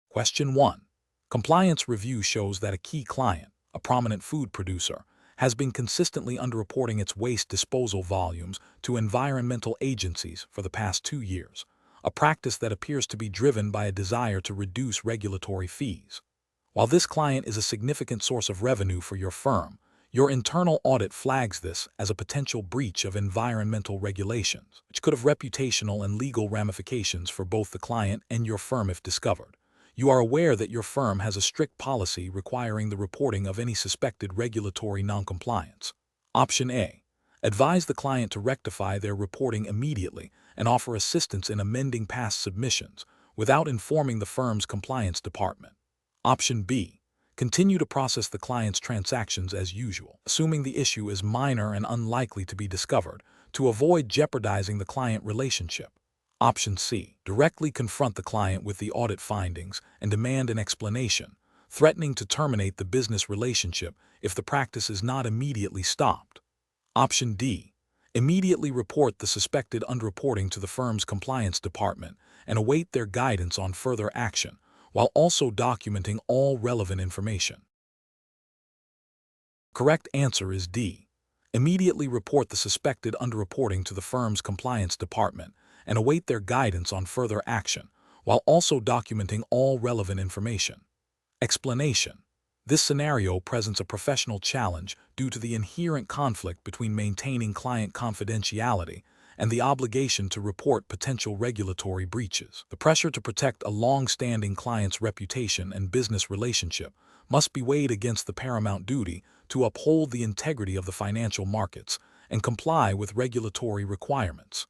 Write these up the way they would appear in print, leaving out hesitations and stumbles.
Question 1. Compliance review shows that a key client, a prominent food producer, has been consistently underreporting its waste disposal volumes to environmental agencies for the past 2 years, a practice that appears to be driven by a desire to reduce regulatory fees. While this client is a significant source of revenue for your firm, your internal audit flags this as a potential breach of environmental regulations, which could have reputational and legal ramifications for both the client and your firm if discovered. You are aware that your firm has a strict policy requiring the reporting of any suspected regulatory noncompliance. Option A. Advise the client to rectify their reporting immediately and offer assistance in amending past submissions without informing the firm's compliance department. Option B. Continue to process the client's transactions as usual, assuming the issue is minor and unlikely to be discovered, to avoid jeopardizing the client relationship. Option C. Directly confront the client with the audit findings and demand an explanation, threatening to terminate the business relationship if the practice is not immediately stopped. Option D. Immediately report the suspected underreporting to the firm's compliance department and await their guidance on further action, while also documenting all relevant information. Correct answer is D. Immediately report the suspected underreporting to the firm's compliance department and await their guidance on further action, while also documenting all relevant information. Explanation. This scenario presents a professional challenge due to the inherent conflict between maintaining client confidentiality and the obligation to report potential regulatory breaches. The pressure to protect a long-standing client's reputation and business relationship must be weighed against the paramount duty to uphold the integrity of the financial markets and comply with regulatory requirements.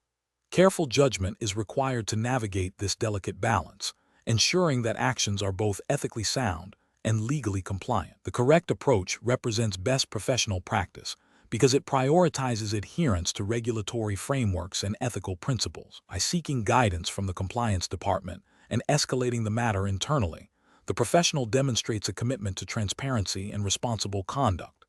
Careful judgment is required to navigate this delicate balance, ensuring that actions are both ethically sound and legally compliant. The correct approach represents best professional practice because it prioritizes adherence to regulatory frameworks and ethical principles. By seeking guidance from the compliance department and escalating the matter internally, the professional demonstrates a commitment to transparency and responsible conduct.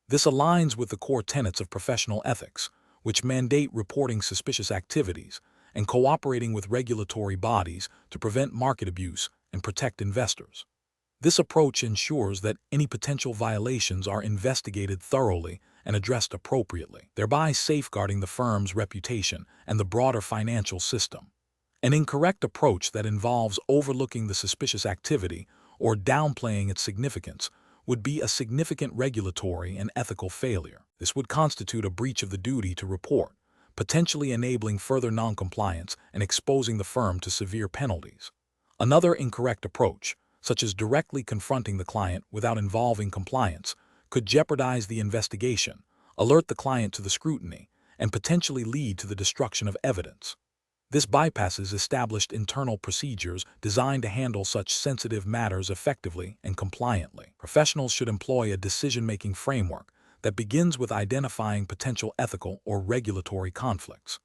This aligns with the core tenets of professional ethics, which mandate reporting suspicious activities and cooperating with regulatory bodies to prevent market abuse and protect investors. This approach ensures that any potential violations are investigated thoroughly and addressed appropriately, thereby safeguarding the firm's reputation and the broader financial system. An incorrect approach that involves overlooking the suspicious activity or downplaying its significance would be a significant regulatory and ethical failure. This would constitute a breach of the duty to report, potentially enabling further noncompliance and exposing the firm to severe penalties. Another incorrect approach, such as directly confronting the client without involving compliance, could jeopardize the investigation, alert the client to the scrutiny, and potentially lead to the destruction of evidence. This bypasses established internal procedures designed to handle such sensitive matters effectively and compliantly. Professionals should employ a decision-making framework that begins with identifying potential ethical or regulatory conflicts.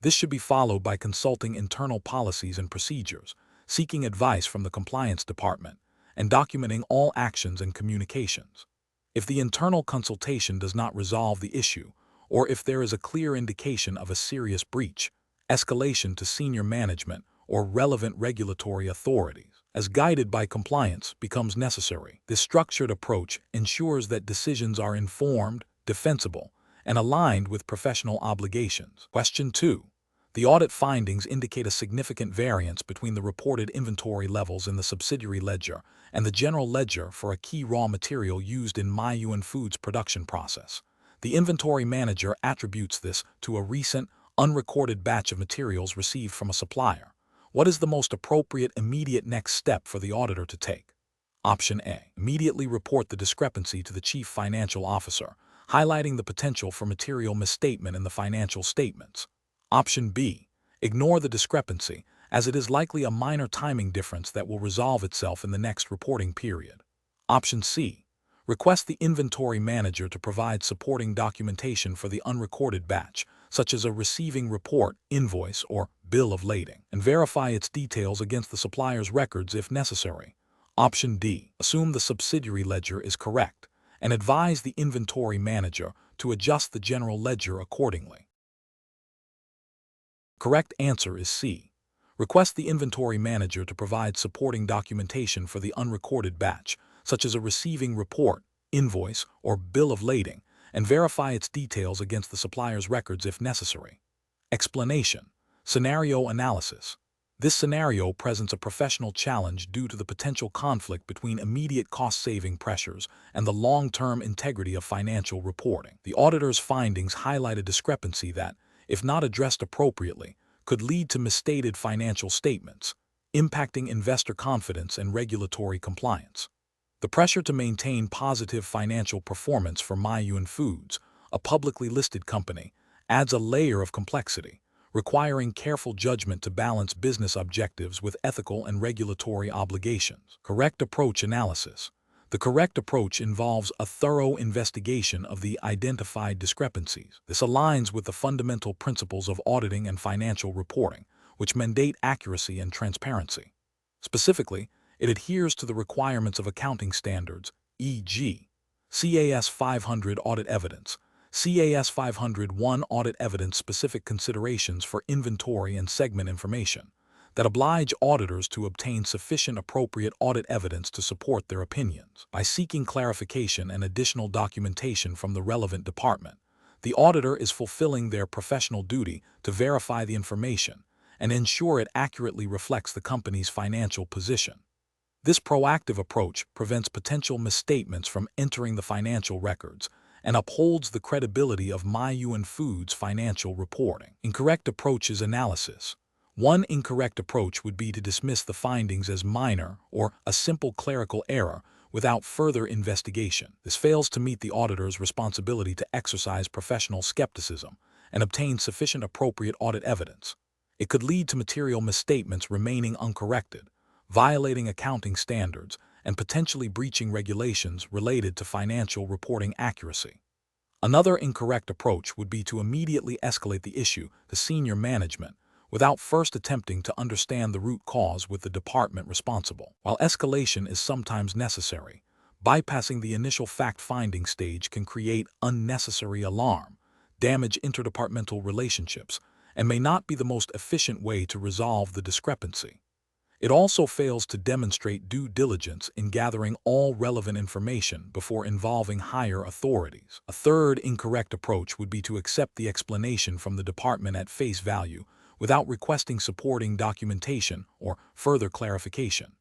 This should be followed by consulting internal policies and procedures, seeking advice from the compliance department, and documenting all actions and communications. If the internal consultation does not resolve the issue, or if there is a clear indication of a serious breach, escalation to senior management or relevant regulatory authorities, as guided by compliance, becomes necessary. This structured approach ensures that decisions are informed, defensible, and aligned with professional obligations. Question 2. The audit findings indicate a significant variance between the reported inventory levels in the subsidiary ledger and the general ledger for a key raw material used in Muyuan Foods' production process. The inventory manager attributes this to a recent, unrecorded batch of materials received from a supplier. What is the most appropriate immediate next step for the auditor to take? Option A. Immediately report the discrepancy to the Chief Financial Officer, highlighting the potential for material misstatement in the financial statements. Option B. Ignore the discrepancy, as it is likely a minor timing difference that will resolve itself in the next reporting period. Option C. Request the inventory manager to provide supporting documentation for the unrecorded batch, such as a receiving report, invoice, or bill of lading, and verify its details against the supplier's records if necessary. Option D. Assume the subsidiary ledger is correct, and advise the inventory manager to adjust the general ledger accordingly. Correct answer is C. Request the inventory manager to provide supporting documentation for the unrecorded batch, such as a receiving report, invoice, or bill of lading, and verify its details against the supplier's records if necessary. Explanation. Scenario analysis. This scenario presents a professional challenge due to the potential conflict between immediate cost-saving pressures and the long-term integrity of financial reporting. The auditor's findings highlight a discrepancy that, if not addressed appropriately, could lead to misstated financial statements, impacting investor confidence and regulatory compliance. The pressure to maintain positive financial performance for Muyuan Foods, a publicly listed company, adds a layer of complexity, requiring careful judgment to balance business objectives with ethical and regulatory obligations. Correct approach analysis. The correct approach involves a thorough investigation of the identified discrepancies. This aligns with the fundamental principles of auditing and financial reporting, which mandate accuracy and transparency. Specifically, it adheres to the requirements of accounting standards, e.g., CAS 500 Audit Evidence, CAS 501 Audit Evidence-specific considerations for inventory and segment information, that oblige auditors to obtain sufficient appropriate audit evidence to support their opinions. By seeking clarification and additional documentation from the relevant department, the auditor is fulfilling their professional duty to verify the information and ensure it accurately reflects the company's financial position. This proactive approach prevents potential misstatements from entering the financial records and upholds the credibility of Muyuan Foods' financial reporting. Incorrect approach is analysis. One incorrect approach would be to dismiss the findings as minor or a simple clerical error without further investigation. This fails to meet the auditor's responsibility to exercise professional skepticism and obtain sufficient appropriate audit evidence. It could lead to material misstatements remaining uncorrected, violating accounting standards, and potentially breaching regulations related to financial reporting accuracy. Another incorrect approach would be to immediately escalate the issue to senior management without first attempting to understand the root cause with the department responsible. While escalation is sometimes necessary, bypassing the initial fact-finding stage can create unnecessary alarm, damage interdepartmental relationships, and may not be the most efficient way to resolve the discrepancy. It also fails to demonstrate due diligence in gathering all relevant information before involving higher authorities. A third incorrect approach would be to accept the explanation from the department at face value without requesting supporting documentation or further clarification.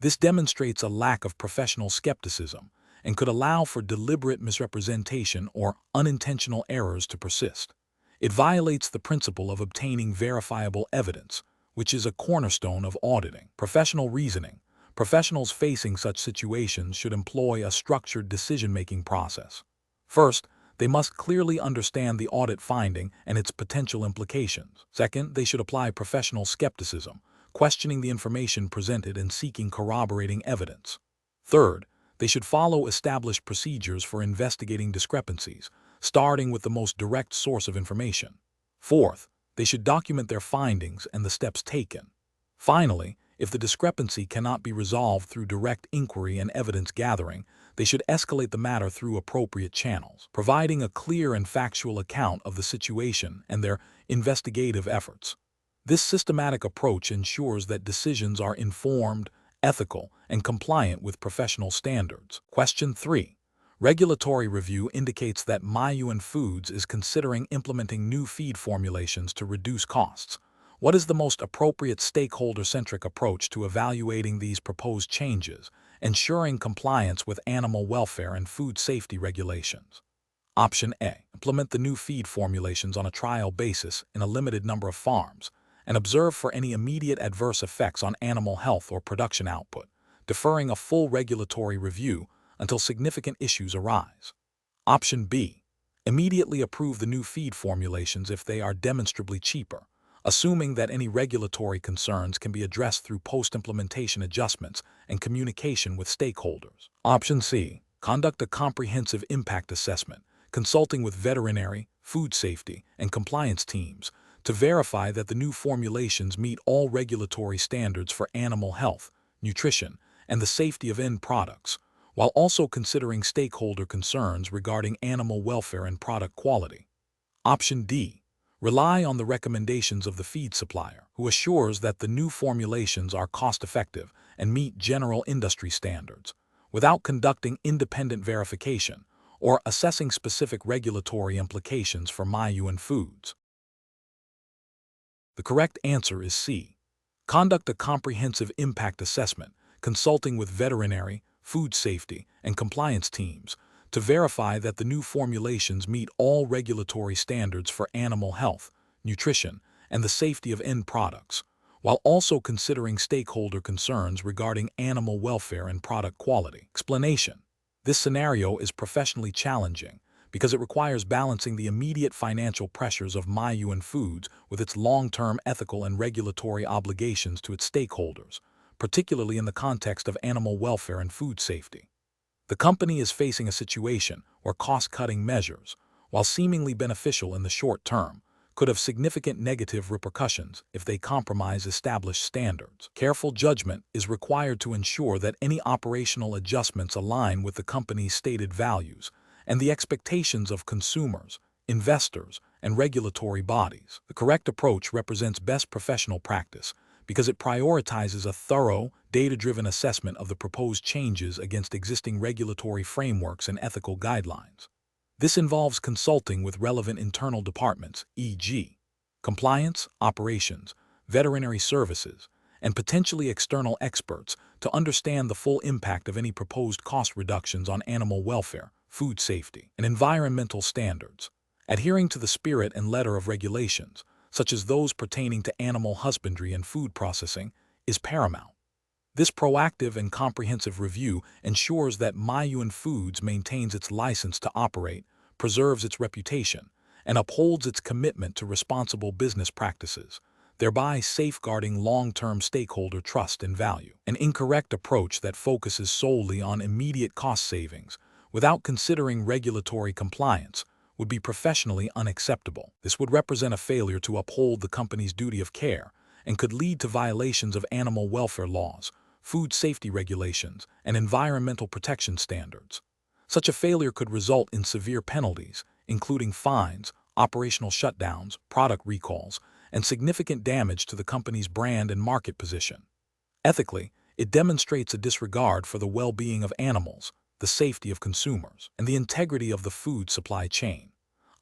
This demonstrates a lack of professional skepticism and could allow for deliberate misrepresentation or unintentional errors to persist. It violates the principle of obtaining verifiable evidence, which is a cornerstone of auditing. Professional reasoning. Professionals facing such situations should employ a structured decision-making process. First, they must clearly understand the audit finding and its potential implications. Second, they should apply professional skepticism, questioning the information presented and seeking corroborating evidence. Third, they should follow established procedures for investigating discrepancies, starting with the most direct source of information. Fourth, they should document their findings and the steps taken. Finally, if the discrepancy cannot be resolved through direct inquiry and evidence gathering, they should escalate the matter through appropriate channels, providing a clear and factual account of the situation and their investigative efforts. This systematic approach ensures that decisions are informed, ethical, and compliant with professional standards. Question 3. Regulatory review indicates that Muyuan Foods is considering implementing new feed formulations to reduce costs. What is the most appropriate stakeholder-centric approach to evaluating these proposed changes, ensuring compliance with animal welfare and food safety regulations? Option A. Implement the new feed formulations on a trial basis in a limited number of farms and observe for any immediate adverse effects on animal health or production output, deferring a full regulatory review until significant issues arise. Option B. Immediately approve the new feed formulations if they are demonstrably cheaper, assuming that any regulatory concerns can be addressed through post-implementation adjustments and communication with stakeholders. Option C. Conduct a comprehensive impact assessment, consulting with veterinary, food safety, and compliance teams to verify that the new formulations meet all regulatory standards for animal health, nutrition, and the safety of end products, while also considering stakeholder concerns regarding animal welfare and product quality. Option D. Rely on the recommendations of the feed supplier, who assures that the new formulations are cost-effective and meet general industry standards, without conducting independent verification or assessing specific regulatory implications for Muyuan foods. The correct answer is C. Conduct a comprehensive impact assessment, consulting with veterinary, food safety, and compliance teams to verify that the new formulations meet all regulatory standards for animal health, nutrition, and the safety of end products, while also considering stakeholder concerns regarding animal welfare and product quality. Explanation: this scenario is professionally challenging because it requires balancing the immediate financial pressures of Muyuan Foods with its long-term ethical and regulatory obligations to its stakeholders, particularly in the context of animal welfare and food safety. The company is facing a situation where cost-cutting measures, while seemingly beneficial in the short term, could have significant negative repercussions if they compromise established standards. Careful judgment is required to ensure that any operational adjustments align with the company's stated values and the expectations of consumers, investors, and regulatory bodies. The correct approach represents best professional practice because it prioritizes a thorough, data-driven assessment of the proposed changes against existing regulatory frameworks and ethical guidelines. This involves consulting with relevant internal departments, e.g., compliance, operations, veterinary services, and potentially external experts to understand the full impact of any proposed cost reductions on animal welfare, food safety, and environmental standards. Adhering to the spirit and letter of regulations, such as those pertaining to animal husbandry and food processing, is paramount. This proactive and comprehensive review ensures that Muyuan Foods maintains its license to operate, preserves its reputation, and upholds its commitment to responsible business practices, thereby safeguarding long-term stakeholder trust and value. An incorrect approach that focuses solely on immediate cost savings without considering regulatory compliance would be professionally unacceptable. This would represent a failure to uphold the company's duty of care and could lead to violations of animal welfare laws, food safety regulations, and environmental protection standards. Such a failure could result in severe penalties, including fines, operational shutdowns, product recalls, and significant damage to the company's brand and market position. Ethically, it demonstrates a disregard for the well-being of animals, the safety of consumers, and the integrity of the food supply chain.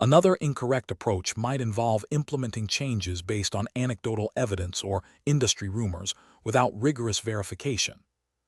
Another incorrect approach might involve implementing changes based on anecdotal evidence or industry rumors without rigorous verification.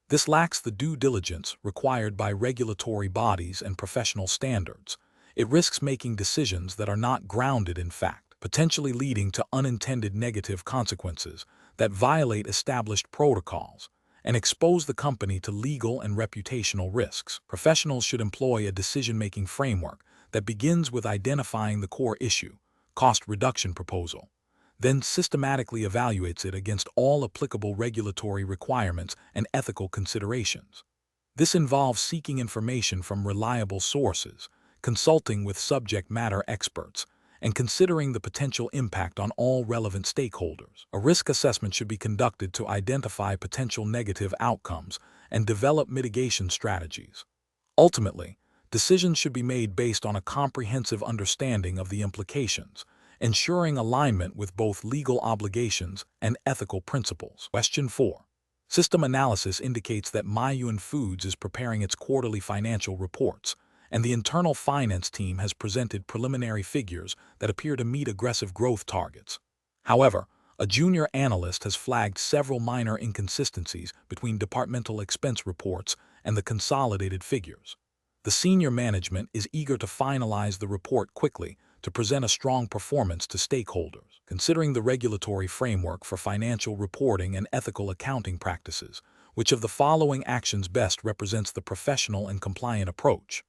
This lacks the due diligence required by regulatory bodies and professional standards. It risks making decisions that are not grounded in fact, potentially leading to unintended negative consequences that violate established protocols and expose the company to legal and reputational risks. Professionals should employ a decision-making framework that begins with identifying the core issue, cost reduction proposal, then systematically evaluates it against all applicable regulatory requirements and ethical considerations. This involves seeking information from reliable sources, consulting with subject matter experts, and considering the potential impact on all relevant stakeholders. A risk assessment should be conducted to identify potential negative outcomes and develop mitigation strategies. Ultimately, decisions should be made based on a comprehensive understanding of the implications, ensuring alignment with both legal obligations and ethical principles. Question 4. System analysis indicates that Muyuan Foods is preparing its quarterly financial reports, and the internal finance team has presented preliminary figures that appear to meet aggressive growth targets. However, a junior analyst has flagged several minor inconsistencies between departmental expense reports and the consolidated figures. The senior management is eager to finalize the report quickly to present a strong performance to stakeholders. Considering the regulatory framework for financial reporting and ethical accounting practices, which of the following actions best represents the professional and compliant approach?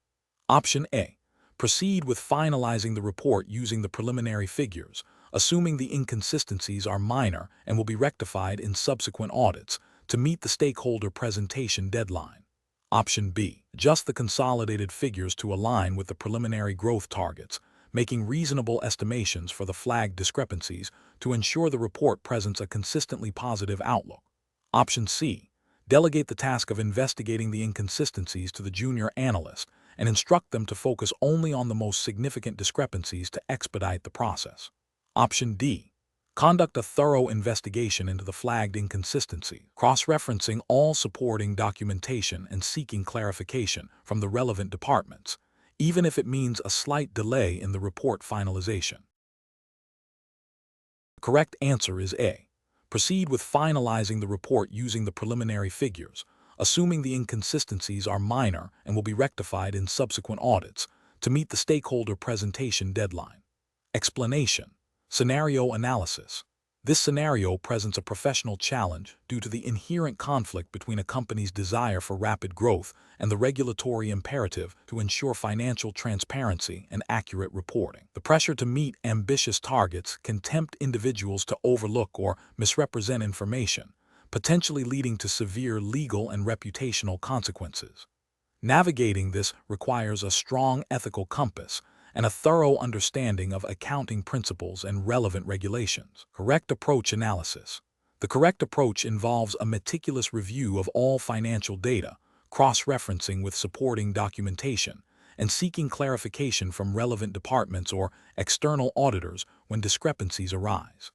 Option A. Proceed with finalizing the report using the preliminary figures, assuming the inconsistencies are minor and will be rectified in subsequent audits to meet the stakeholder presentation deadline. Option B. Adjust the consolidated figures to align with the preliminary growth targets, making reasonable estimations for the flagged discrepancies to ensure the report presents a consistently positive outlook. Option C. Delegate the task of investigating the inconsistencies to the junior analyst and instruct them to focus only on the most significant discrepancies to expedite the process. Option D. Conduct a thorough investigation into the flagged inconsistency, cross-referencing all supporting documentation and seeking clarification from the relevant departments, even if it means a slight delay in the report finalization. The correct answer is A. Proceed with finalizing the report using the preliminary figures, assuming the inconsistencies are minor and will be rectified in subsequent audits to meet the stakeholder presentation deadline. Explanation. Scenario analysis. This scenario presents a professional challenge due to the inherent conflict between a company's desire for rapid growth and the regulatory imperative to ensure financial transparency and accurate reporting. The pressure to meet ambitious targets can tempt individuals to overlook or misrepresent information, potentially leading to severe legal and reputational consequences. Navigating this requires a strong ethical compass and a thorough understanding of accounting principles and relevant regulations. Correct approach analysis. The correct approach involves a meticulous review of all financial data, cross-referencing with supporting documentation, and seeking clarification from relevant departments or external auditors when discrepancies arise.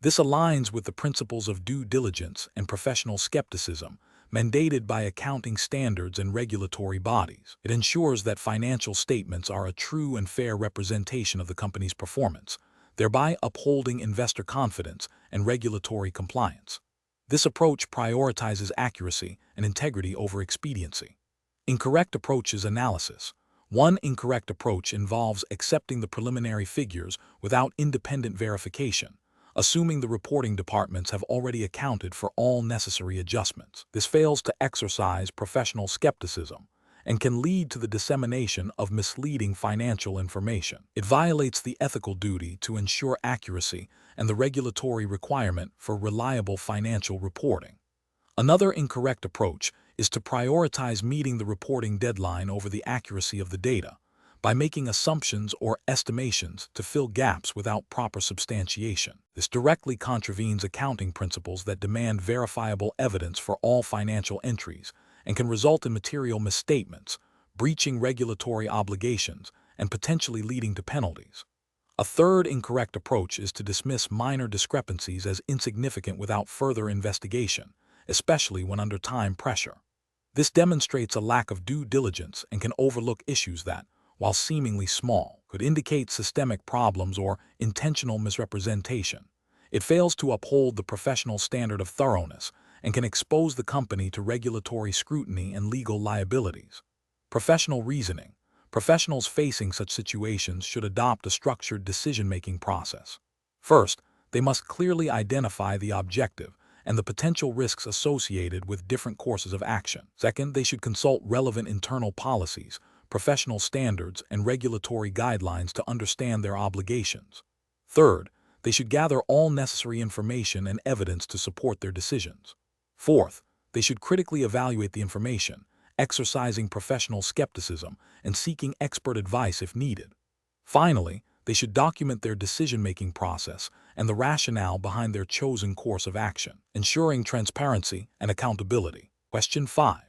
This aligns with the principles of due diligence and professional skepticism mandated by accounting standards and regulatory bodies. It ensures that financial statements are a true and fair representation of the company's performance, thereby upholding investor confidence and regulatory compliance. This approach prioritizes accuracy and integrity over expediency. Incorrect approaches analysis. One incorrect approach involves accepting the preliminary figures without independent verification, assuming the reporting departments have already accounted for all necessary adjustments. This fails to exercise professional skepticism and can lead to the dissemination of misleading financial information. It violates the ethical duty to ensure accuracy and the regulatory requirement for reliable financial reporting. Another incorrect approach is to prioritize meeting the reporting deadline over the accuracy of the data, by making assumptions or estimations to fill gaps without proper substantiation. This directly contravenes accounting principles that demand verifiable evidence for all financial entries and can result in material misstatements, breaching regulatory obligations, and potentially leading to penalties. A third incorrect approach is to dismiss minor discrepancies as insignificant without further investigation, especially when under time pressure. This demonstrates a lack of due diligence and can overlook issues that, while seemingly small, could indicate systemic problems or intentional misrepresentation. It fails to uphold the professional standard of thoroughness and can expose the company to regulatory scrutiny and legal liabilities. Professional reasoning. Professionals facing such situations should adopt a structured decision-making process. First, they must clearly identify the objective and the potential risks associated with different courses of action. Second, they should consult relevant internal policies, professional standards, and regulatory guidelines to understand their obligations. Third, they should gather all necessary information and evidence to support their decisions. Fourth, they should critically evaluate the information, exercising professional skepticism and seeking expert advice if needed. Finally, they should document their decision-making process and the rationale behind their chosen course of action, ensuring transparency and accountability. Question 5.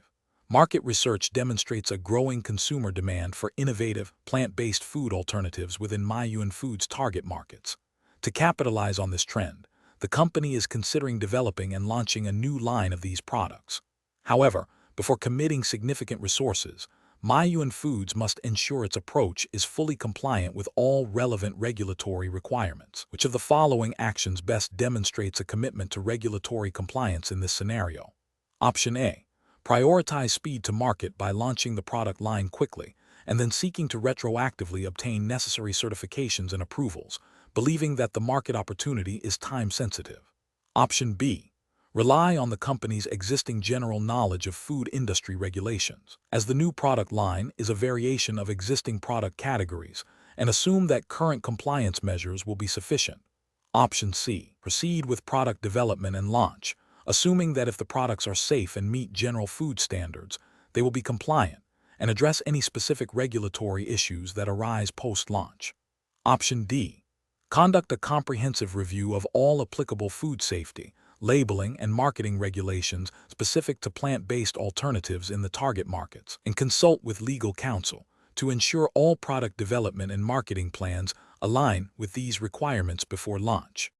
Market research demonstrates a growing consumer demand for innovative, plant-based food alternatives within Muyuan Foods' target markets. To capitalize on this trend, the company is considering developing and launching a new line of these products. However, before committing significant resources, Muyuan Foods must ensure its approach is fully compliant with all relevant regulatory requirements. Which of the following actions best demonstrates a commitment to regulatory compliance in this scenario? Option A. Prioritize speed to market by launching the product line quickly and then seeking to retroactively obtain necessary certifications and approvals, believing that the market opportunity is time-sensitive. Option B. Rely on the company's existing general knowledge of food industry regulations, as the new product line is a variation of existing product categories, and assume that current compliance measures will be sufficient. Option C. Proceed with product development and launch, assuming that if the products are safe and meet general food standards, they will be compliant, and address any specific regulatory issues that arise post-launch. Option D. Conduct a comprehensive review of all applicable food safety, labeling, and marketing regulations specific to plant-based alternatives in the target markets, and consult with legal counsel to ensure all product development and marketing plans Align with these requirements before launch.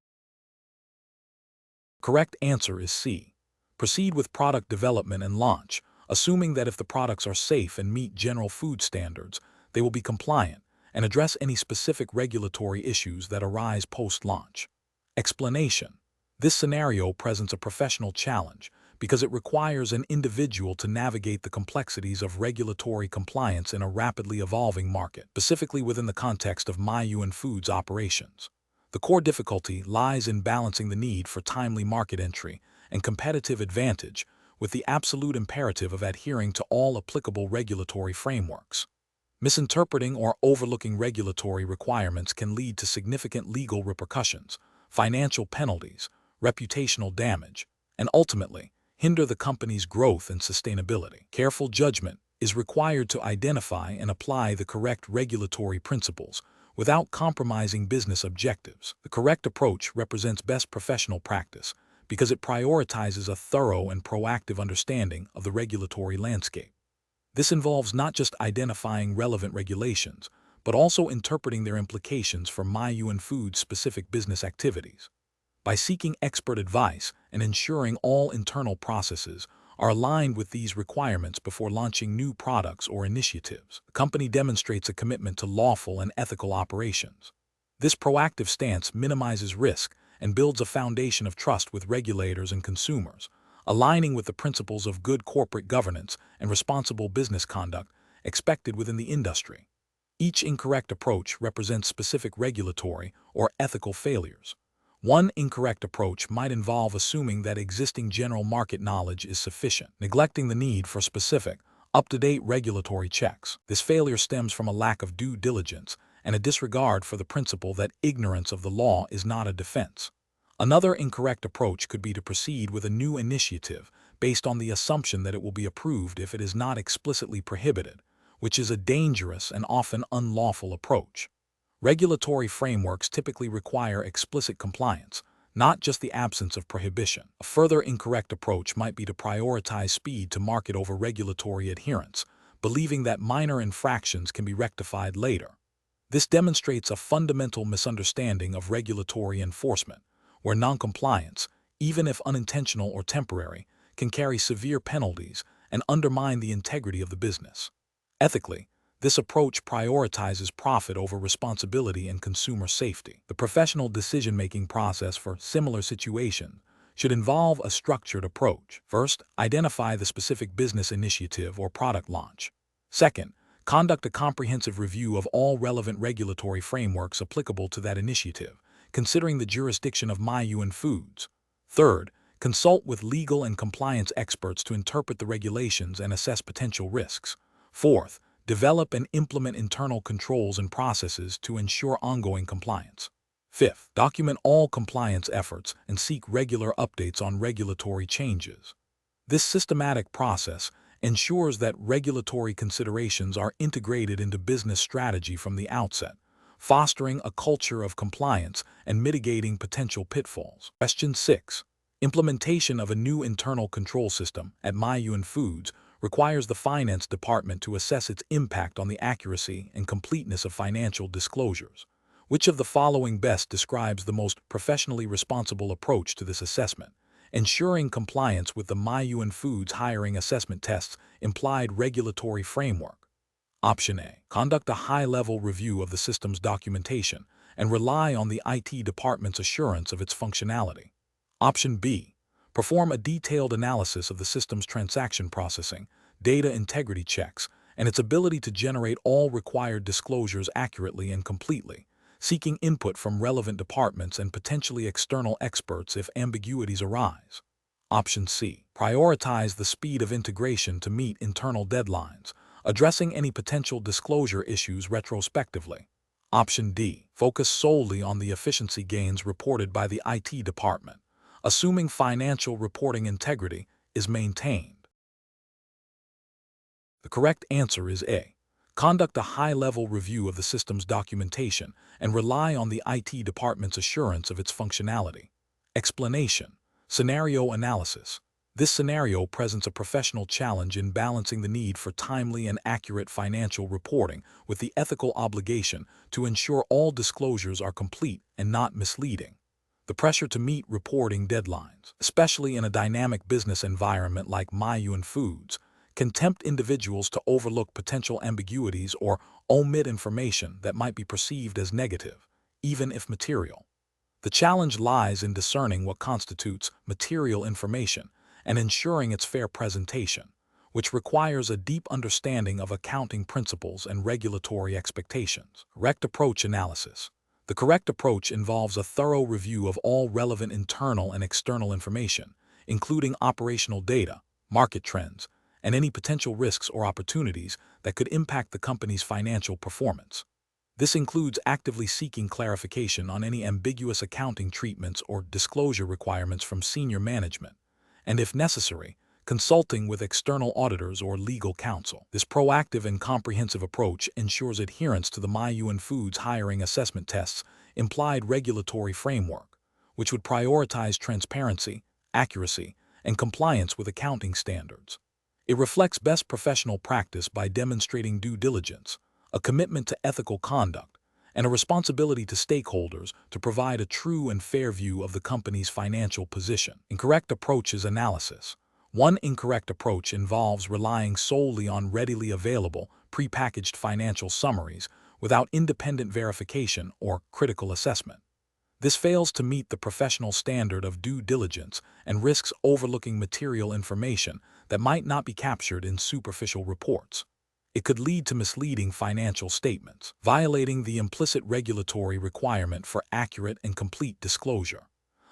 Correct answer is C. Proceed with product development and launch, assuming that if the products are safe and meet general food standards, they will be compliant and address any specific regulatory issues that arise post-launch. Explanation. This scenario presents a professional challenge because it requires an individual to navigate the complexities of regulatory compliance in a rapidly evolving market, specifically within the context of Muyuan Foods operations. The core difficulty lies in balancing the need for timely market entry and competitive advantage with the absolute imperative of adhering to all applicable regulatory frameworks. Misinterpreting or overlooking regulatory requirements can lead to significant legal repercussions, financial penalties, reputational damage, and ultimately hinder the company's growth and sustainability. Careful judgment is required to identify and apply the correct regulatory principles without compromising business objectives. The correct approach represents best professional practice because it prioritizes a thorough and proactive understanding of the regulatory landscape. This involves not just identifying relevant regulations, but also interpreting their implications for Muyuan Foods' specific business activities. By seeking expert advice and ensuring all internal processes are aligned with these requirements before launching new products or initiatives, the company demonstrates a commitment to lawful and ethical operations. This proactive stance minimizes risk and builds a foundation of trust with regulators and consumers, aligning with the principles of good corporate governance and responsible business conduct expected within the industry. Each incorrect approach represents specific regulatory or ethical failures. One incorrect approach might involve assuming that existing general market knowledge is sufficient, neglecting the need for specific, up-to-date regulatory checks. This failure stems from a lack of due diligence and a disregard for the principle that ignorance of the law is not a defense. Another incorrect approach could be to proceed with a new initiative based on the assumption that it will be approved if it is not explicitly prohibited, which is a dangerous and often unlawful approach. Regulatory frameworks typically require explicit compliance, not just the absence of prohibition. A further incorrect approach might be to prioritize speed to market over regulatory adherence, believing that minor infractions can be rectified later. This demonstrates a fundamental misunderstanding of regulatory enforcement, where noncompliance, even if unintentional or temporary, can carry severe penalties and undermine the integrity of the business. Ethically, this approach prioritizes profit over responsibility and consumer safety. The professional decision-making process for similar situations should involve a structured approach. First, identify the specific business initiative or product launch. Second, conduct a comprehensive review of all relevant regulatory frameworks applicable to that initiative, considering the jurisdiction of Muyuan Foods. Third, consult with legal and compliance experts to interpret the regulations and assess potential risks. Fourth, develop and implement internal controls and processes to ensure ongoing compliance. Fifth, document all compliance efforts and seek regular updates on regulatory changes. This systematic process ensures that regulatory considerations are integrated into business strategy from the outset, fostering a culture of compliance and mitigating potential pitfalls. Question 6. Implementation of a new internal control system at Muyuan Foods requires the finance department to assess its impact on the accuracy and completeness of financial disclosures. Which of the following best describes the most professionally responsible approach to this assessment? Ensuring compliance with the Muyuan Foods hiring assessment tests implied regulatory framework. Option A. Conduct a high-level review of the system's documentation and rely on the IT department's assurance of its functionality. Option B. Perform a detailed analysis of the system's transaction processing, data integrity checks, and its ability to generate all required disclosures accurately and completely, seeking input from relevant departments and potentially external experts if ambiguities arise. Option C. Prioritize the speed of integration to meet internal deadlines, addressing any potential disclosure issues retrospectively. Option D. Focus solely on the efficiency gains reported by the IT department, assuming financial reporting integrity is maintained. The correct answer is A. Conduct a high-level review of the system's documentation and rely on the IT department's assurance of its functionality. Explanation. Scenario analysis. This scenario presents a professional challenge in balancing the need for timely and accurate financial reporting with the ethical obligation to ensure all disclosures are complete and not misleading. The pressure to meet reporting deadlines, especially in a dynamic business environment like Muyuan Foods, can tempt individuals to overlook potential ambiguities or omit information that might be perceived as negative, even if material. The challenge lies in discerning what constitutes material information and ensuring its fair presentation, which requires a deep understanding of accounting principles and regulatory expectations. Correct approach analysis. The correct approach involves a thorough review of all relevant internal and external information, including operational data, market trends, and any potential risks or opportunities that could impact the company's financial performance. This includes actively seeking clarification on any ambiguous accounting treatments or disclosure requirements from senior management, and if necessary, consulting with external auditors or legal counsel. This proactive and comprehensive approach ensures adherence to the Muyuan Foods hiring assessment tests implied regulatory framework, which would prioritize transparency, accuracy, and compliance with accounting standards. It reflects best professional practice by demonstrating due diligence, a commitment to ethical conduct, and a responsibility to stakeholders to provide a true and fair view of the company's financial position. Incorrect approaches analysis. One incorrect approach involves relying solely on readily available, prepackaged financial summaries without independent verification or critical assessment. This fails to meet the professional standard of due diligence and risks overlooking material information that might not be captured in superficial reports. It could lead to misleading financial statements, violating the implicit regulatory requirement for accurate and complete disclosure.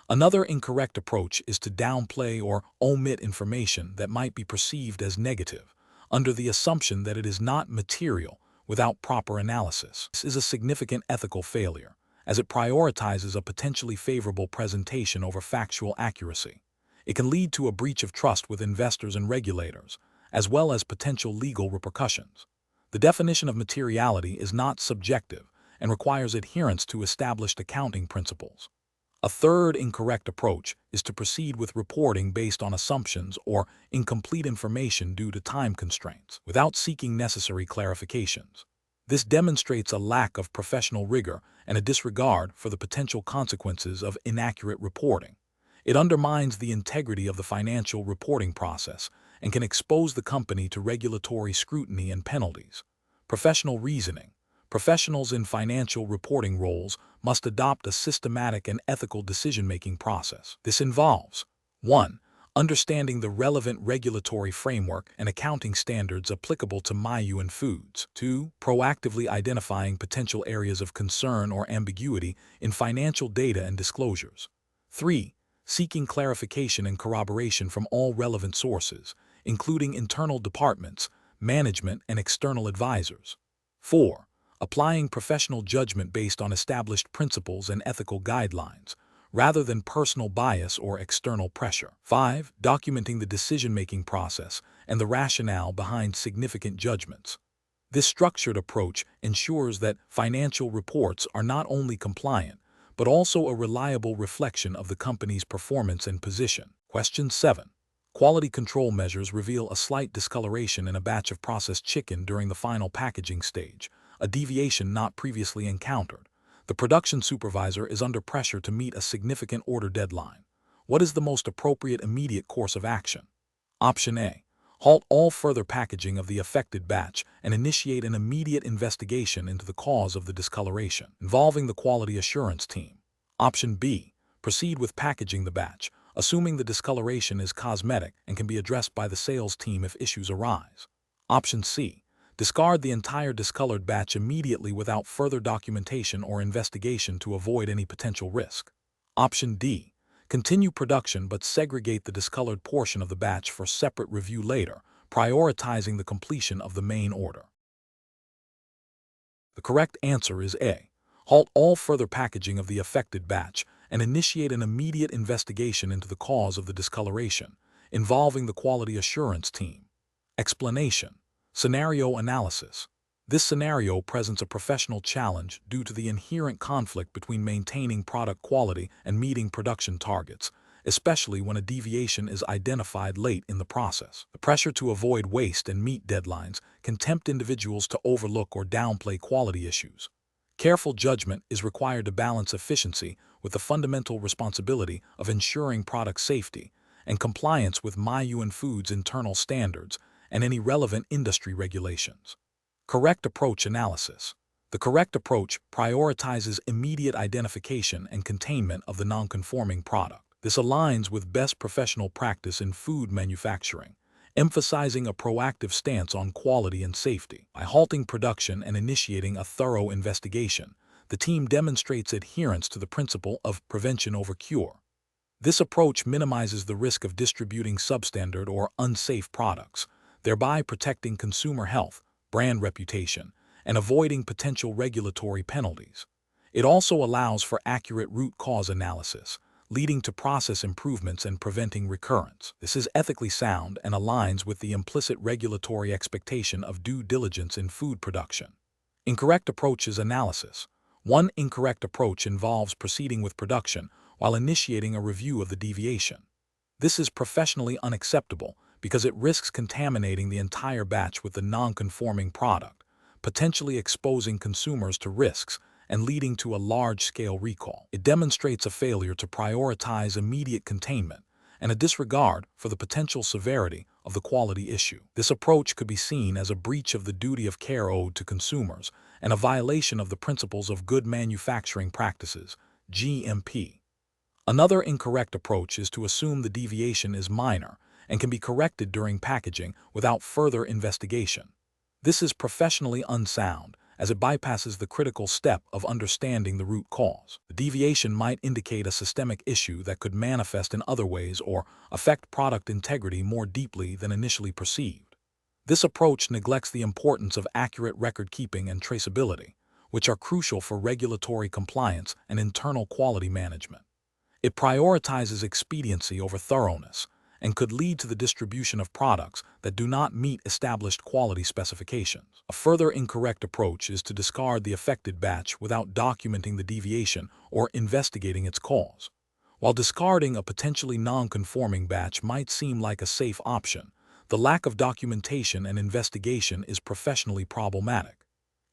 Another incorrect approach is to downplay or omit information that might be perceived as negative, under the assumption that it is not material without proper analysis. This is a significant ethical failure, as it prioritizes a potentially favorable presentation over factual accuracy. It can lead to a breach of trust with investors and regulators, as well as potential legal repercussions. The definition of materiality is not subjective and requires adherence to established accounting principles. A third incorrect approach is to proceed with reporting based on assumptions or incomplete information due to time constraints, without seeking necessary clarifications. This demonstrates a lack of professional rigor and a disregard for the potential consequences of inaccurate reporting. It undermines the integrity of the financial reporting process and can expose the company to regulatory scrutiny and penalties. Professional reasoning. Professionals in financial reporting roles must adopt a systematic and ethical decision-making process. This involves 1. Understanding the relevant regulatory framework and accounting standards applicable to Muyuan Foods. 2. Proactively identifying potential areas of concern or ambiguity in financial data and disclosures. 3. Seeking clarification and corroboration from all relevant sources, including internal departments, management, and external advisors. 4. Applying professional judgment based on established principles and ethical guidelines, rather than personal bias or external pressure. 5. Documenting the decision-making process and the rationale behind significant judgments. This structured approach ensures that financial reports are not only compliant, but also a reliable reflection of the company's performance and position. Question 7. Quality control measures reveal a slight discoloration in a batch of processed chicken during the final packaging stage, a deviation not previously encountered. The production supervisor is under pressure to meet a significant order deadline. What is the most appropriate immediate course of action? Option A. Halt all further packaging of the affected batch and initiate an immediate investigation into the cause of the discoloration, involving the quality assurance team. Option B. Proceed with packaging the batch, assuming the discoloration is cosmetic and can be addressed by the sales team if issues arise. Option C. Discard the entire discolored batch immediately without further documentation or investigation to avoid any potential risk. Option D. Continue production but segregate the discolored portion of the batch for separate review later, prioritizing the completion of the main order. The correct answer is A. Halt all further packaging of the affected batch and initiate an immediate investigation into the cause of the discoloration, involving the quality assurance team. Explanation. Scenario analysis. This scenario presents a professional challenge due to the inherent conflict between maintaining product quality and meeting production targets, especially when a deviation is identified late in the process. The pressure to avoid waste and meet deadlines can tempt individuals to overlook or downplay quality issues. Careful judgment is required to balance efficiency with the fundamental responsibility of ensuring product safety and compliance with Muyuan Foods' internal standards and any relevant industry regulations. Correct approach analysis. The correct approach prioritizes immediate identification and containment of the nonconforming product. This aligns with best professional practice in food manufacturing, emphasizing a proactive stance on quality and safety. By halting production and initiating a thorough investigation, the team demonstrates adherence to the principle of prevention over cure. This approach minimizes the risk of distributing substandard or unsafe products, thereby protecting consumer health, brand reputation, and avoiding potential regulatory penalties. It also allows for accurate root cause analysis, leading to process improvements and preventing recurrence. This is ethically sound and aligns with the implicit regulatory expectation of due diligence in food production. Incorrect approaches analysis. One incorrect approach involves proceeding with production while initiating a review of the deviation. This is professionally unacceptable because it risks contaminating the entire batch with the non-conforming product, potentially exposing consumers to risks and leading to a large-scale recall. It demonstrates a failure to prioritize immediate containment and a disregard for the potential severity of the quality issue. This approach could be seen as a breach of the duty of care owed to consumers and a violation of the principles of good manufacturing practices, GMP. Another incorrect approach is to assume the deviation is minor and can be corrected during packaging without further investigation. This is professionally unsound, as it bypasses the critical step of understanding the root cause. The deviation might indicate a systemic issue that could manifest in other ways or affect product integrity more deeply than initially perceived. This approach neglects the importance of accurate record-keeping and traceability, which are crucial for regulatory compliance and internal quality management. It prioritizes expediency over thoroughness and could lead to the distribution of products that do not meet established quality specifications. A further incorrect approach is to discard the affected batch without documenting the deviation or investigating its cause. While discarding a potentially non-conforming batch might seem like a safe option, the lack of documentation and investigation is professionally problematic.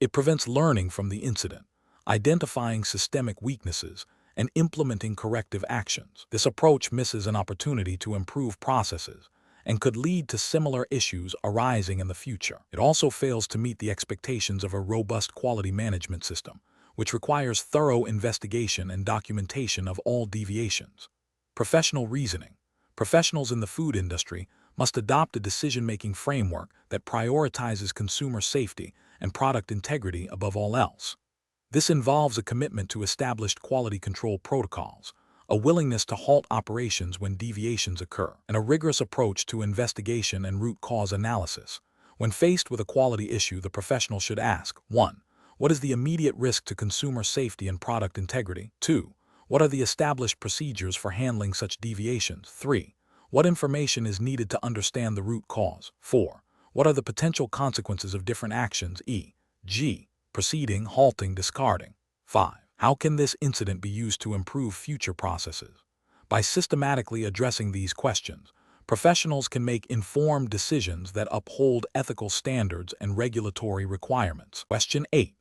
It prevents learning from the incident, identifying systemic weaknesses, and implementing corrective actions. This approach misses an opportunity to improve processes and could lead to similar issues arising in the future. It also fails to meet the expectations of a robust quality management system, which requires thorough investigation and documentation of all deviations. Professional reasoning. Professionals in the food industry must adopt a decision-making framework that prioritizes consumer safety and product integrity above all else. This involves a commitment to established quality control protocols, a willingness to halt operations when deviations occur, and a rigorous approach to investigation and root cause analysis. When faced with a quality issue, the professional should ask: 1. What is the immediate risk to consumer safety and product integrity? 2. What are the established procedures for handling such deviations? 3. What information is needed to understand the root cause? 4. What are the potential consequences of different actions, e.g., proceeding, halting, discarding? 5. How can this incident be used to improve future processes? By systematically addressing these questions, professionals can make informed decisions that uphold ethical standards and regulatory requirements. Question 8.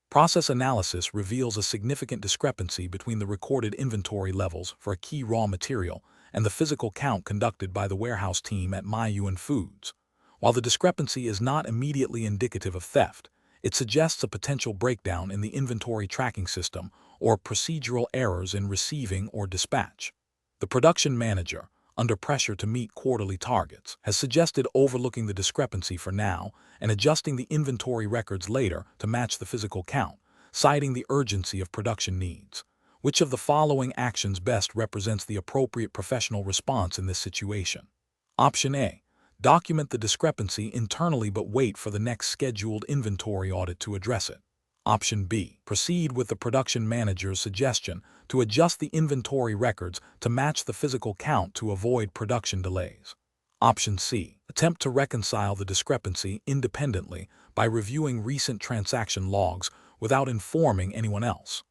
Process analysis reveals a significant discrepancy between the recorded inventory levels for a key raw material and the physical count conducted by the warehouse team at Muyuan Foods. While the discrepancy is not immediately indicative of theft, it suggests a potential breakdown in the inventory tracking system or procedural errors in receiving or dispatch. The production manager, under pressure to meet quarterly targets, has suggested overlooking the discrepancy for now and adjusting the inventory records later to match the physical count, citing the urgency of production needs. Which of the following actions best represents the appropriate professional response in this situation? Option A. Document the discrepancy internally but wait for the next scheduled inventory audit to address it. Option B. Proceed with the production manager's suggestion to adjust the inventory records to match the physical count to avoid production delays. Option C. Attempt to reconcile the discrepancy independently by reviewing recent transaction logs without informing anyone else.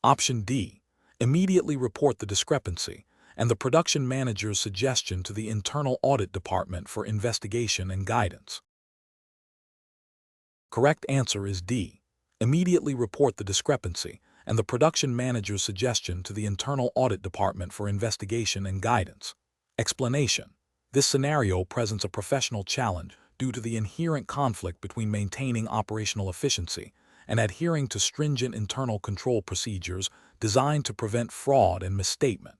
Option D. Immediately report the discrepancy and the production manager's suggestion to the internal audit department for investigation and guidance. Correct answer is D. Immediately report the discrepancy and the production manager's suggestion to the internal audit department for investigation and guidance. Explanation. This scenario presents a professional challenge due to the inherent conflict between maintaining operational efficiency and adhering to stringent internal control procedures designed to prevent fraud and misstatement.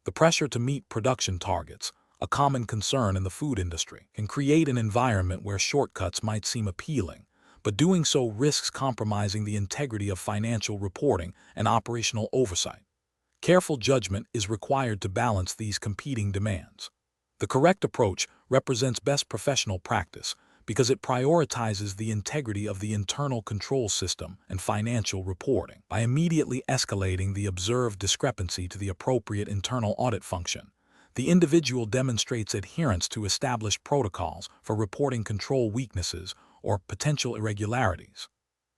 The pressure to meet production targets, a common concern in the food industry, can create an environment where shortcuts might seem appealing, but doing so risks compromising the integrity of financial reporting and operational oversight. Careful judgment is required to balance these competing demands. The correct approach represents best professional practice because it prioritizes the integrity of the internal control system and financial reporting. By immediately escalating the observed discrepancy to the appropriate internal audit function, the individual demonstrates adherence to established protocols for reporting control weaknesses or potential irregularities.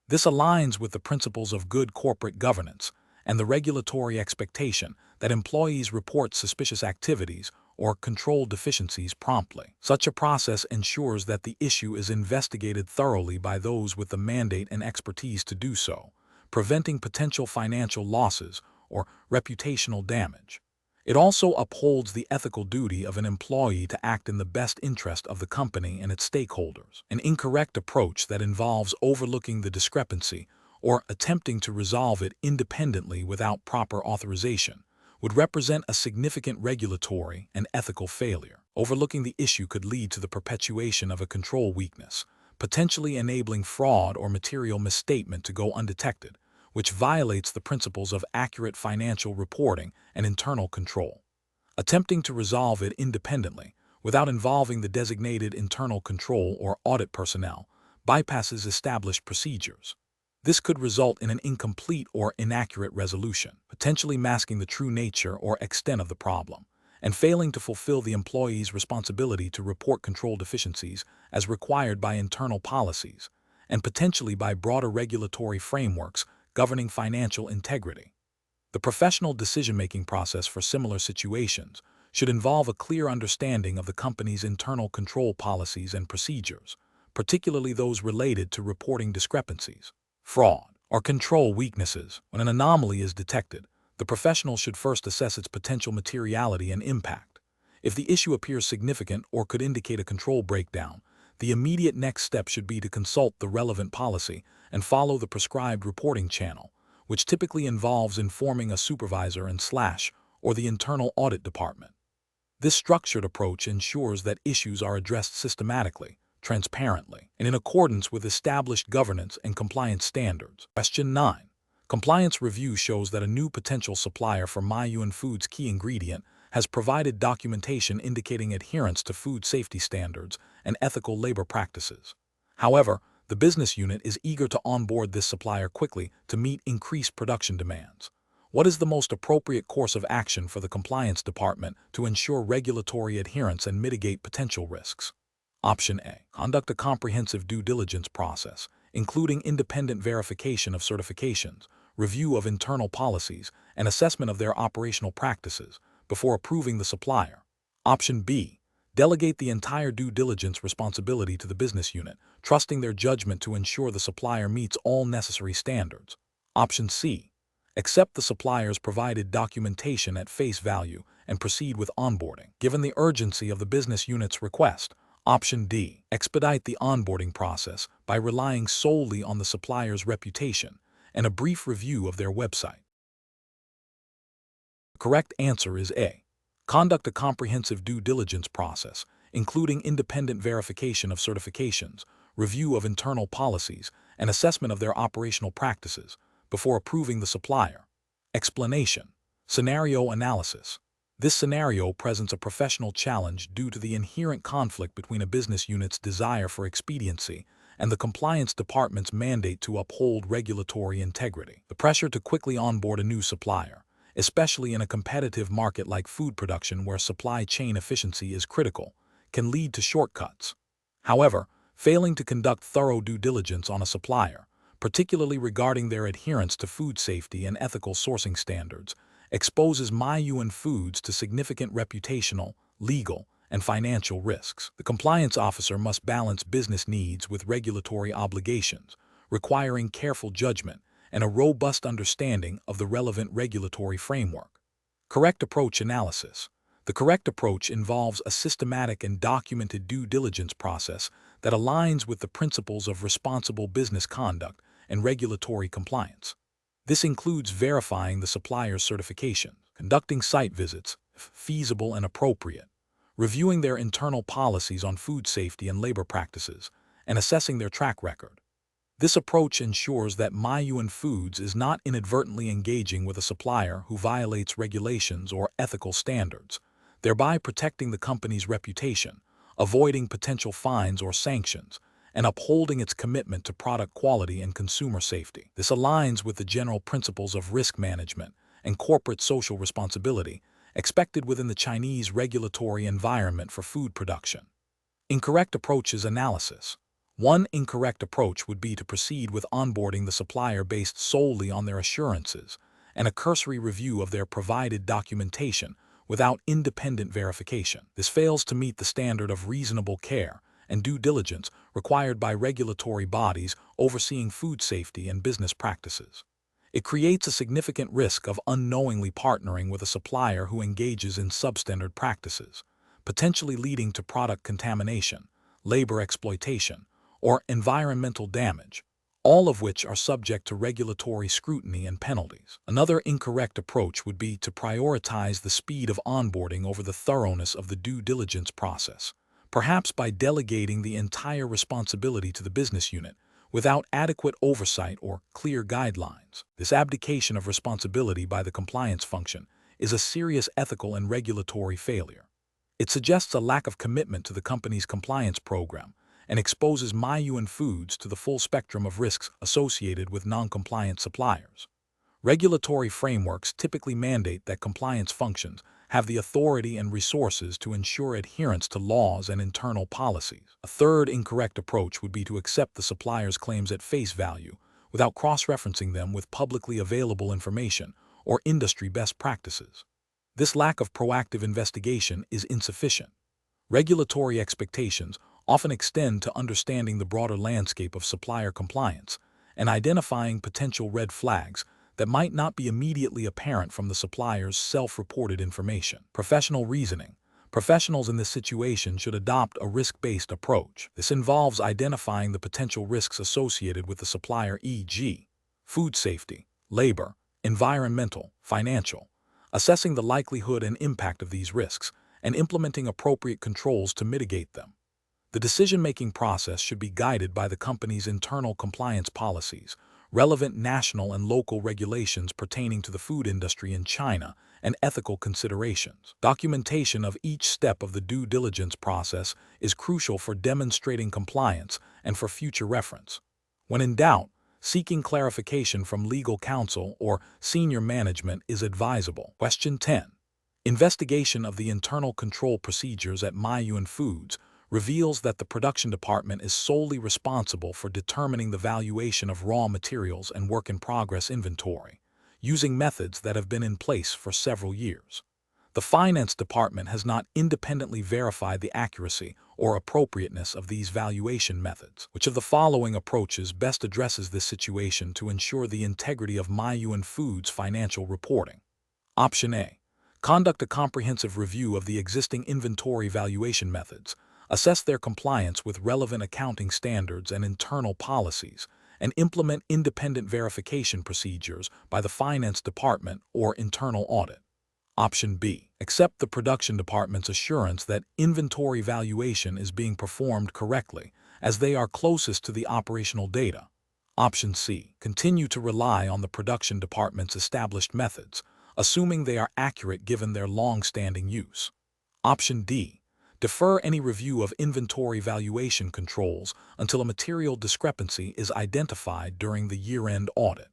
This aligns with the principles of good corporate governance and the regulatory expectation that employees report suspicious activities or control deficiencies promptly. Such a process ensures that the issue is investigated thoroughly by those with the mandate and expertise to do so, preventing potential financial losses or reputational damage. It also upholds the ethical duty of an employee to act in the best interest of the company and its stakeholders. An incorrect approach that involves overlooking the discrepancy or attempting to resolve it independently without proper authorization would represent a significant regulatory and ethical failure. Overlooking the issue could lead to the perpetuation of a control weakness, potentially enabling fraud or material misstatement to go undetected, which violates the principles of accurate financial reporting and internal control. Attempting to resolve it independently, without involving the designated internal control or audit personnel, bypasses established procedures. This could result in an incomplete or inaccurate resolution, potentially masking the true nature or extent of the problem, and failing to fulfill the employee's responsibility to report control deficiencies as required by internal policies, and potentially by broader regulatory frameworks governing financial integrity. The professional decision-making process for similar situations should involve a clear understanding of the company's internal control policies and procedures, particularly those related to reporting discrepancies, fraud, or control weaknesses. When an anomaly is detected, the professional should first assess its potential materiality and impact. If the issue appears significant or could indicate a control breakdown, the immediate next step should be to consult the relevant policy and follow the prescribed reporting channel, which typically involves informing a supervisor or the internal audit department. This structured approach ensures that issues are addressed systematically, transparently, and in accordance with established governance and compliance standards. Question 9. Compliance review shows that a new potential supplier for Muyuan Foods' key ingredient has provided documentation indicating adherence to food safety standards and ethical labor practices. However, the business unit is eager to onboard this supplier quickly to meet increased production demands. What is the most appropriate course of action for the compliance department to ensure regulatory adherence and mitigate potential risks? Option A. Conduct a comprehensive due diligence process, including independent verification of certifications, review of internal policies, and assessment of their operational practices before approving the supplier. Option B. Delegate the entire due diligence responsibility to the business unit, trusting their judgment to ensure the supplier meets all necessary standards. Option C. Accept the supplier's provided documentation at face value and proceed with onboarding. Given the urgency of the business unit's request, Option D. Expedite the onboarding process by relying solely on the supplier's reputation and a brief review of their website. The correct answer is A. Conduct a comprehensive due diligence process, including independent verification of certifications, review of internal policies, and assessment of their operational practices before approving the supplier. Explanation. Scenario analysis. This scenario presents a professional challenge due to the inherent conflict between a business unit's desire for expediency and the compliance department's mandate to uphold regulatory integrity. The pressure to quickly onboard a new supplier, especially in a competitive market like food production where supply chain efficiency is critical, can lead to shortcuts. However, failing to conduct thorough due diligence on a supplier, particularly regarding their adherence to food safety and ethical sourcing standards, exposes Muyuan Foods to significant reputational, legal, and financial risks. The compliance officer must balance business needs with regulatory obligations, requiring careful judgment and a robust understanding of the relevant regulatory framework. Correct approach analysis. The correct approach involves a systematic and documented due diligence process that aligns with the principles of responsible business conduct and regulatory compliance. This includes verifying the supplier's certification, conducting site visits, if feasible and appropriate, reviewing their internal policies on food safety and labor practices, and assessing their track record. This approach ensures that Muyuan Foods is not inadvertently engaging with a supplier who violates regulations or ethical standards, thereby protecting the company's reputation, avoiding potential fines or sanctions, and upholding its commitment to product quality and consumer safety. This aligns with the general principles of risk management and corporate social responsibility expected within the Chinese regulatory environment for food production. Incorrect approaches analysis. One incorrect approach would be to proceed with onboarding the supplier based solely on their assurances and a cursory review of their provided documentation without independent verification. This fails to meet the standard of reasonable care and due diligence required by regulatory bodies overseeing food safety and business practices. It creates a significant risk of unknowingly partnering with a supplier who engages in substandard practices, potentially leading to product contamination, labor exploitation, or environmental damage, all of which are subject to regulatory scrutiny and penalties. Another incorrect approach would be to prioritize the speed of onboarding over the thoroughness of the due diligence process, perhaps by delegating the entire responsibility to the business unit without adequate oversight or clear guidelines. This abdication of responsibility by the compliance function is a serious ethical and regulatory failure. It suggests a lack of commitment to the company's compliance program and exposes Muyuan Foods to the full spectrum of risks associated with non-compliant suppliers. Regulatory frameworks typically mandate that compliance functions have the authority and resources to ensure adherence to laws and internal policies. A third incorrect approach would be to accept the supplier's claims at face value without cross-referencing them with publicly available information or industry best practices. This lack of proactive investigation is insufficient. Regulatory expectations often extend to understanding the broader landscape of supplier compliance and identifying potential red flags that might not be immediately apparent from the supplier's self-reported information. Professional reasoning. Professionals in this situation should adopt a risk-based approach. This involves identifying the potential risks associated with the supplier, e.g., food safety, labor, environmental, financial, assessing the likelihood and impact of these risks, and implementing appropriate controls to mitigate them. The decision-making process should be guided by the company's internal compliance policies, relevant national and local regulations pertaining to the food industry in China, and ethical considerations. Documentation of each step of the due diligence process is crucial for demonstrating compliance and for future reference. When in doubt, seeking clarification from legal counsel or senior management is advisable. Question 10. Investigation of the internal control procedures at Muyuan Foods reveals that the production department is solely responsible for determining the valuation of raw materials and work-in-progress inventory, using methods that have been in place for several years. The finance department has not independently verified the accuracy or appropriateness of these valuation methods. Which of the following approaches best addresses this situation to ensure the integrity of Muyuan Foods' financial reporting? Option A. Conduct a comprehensive review of the existing inventory valuation methods, assess their compliance with relevant accounting standards and internal policies, and implement independent verification procedures by the finance department or internal audit. Option B. Accept the production department's assurance that inventory valuation is being performed correctly, as they are closest to the operational data. Option C. Continue to rely on the production department's established methods, assuming they are accurate given their long-standing use. Option D. Defer any review of inventory valuation controls until a material discrepancy is identified during the year-end audit.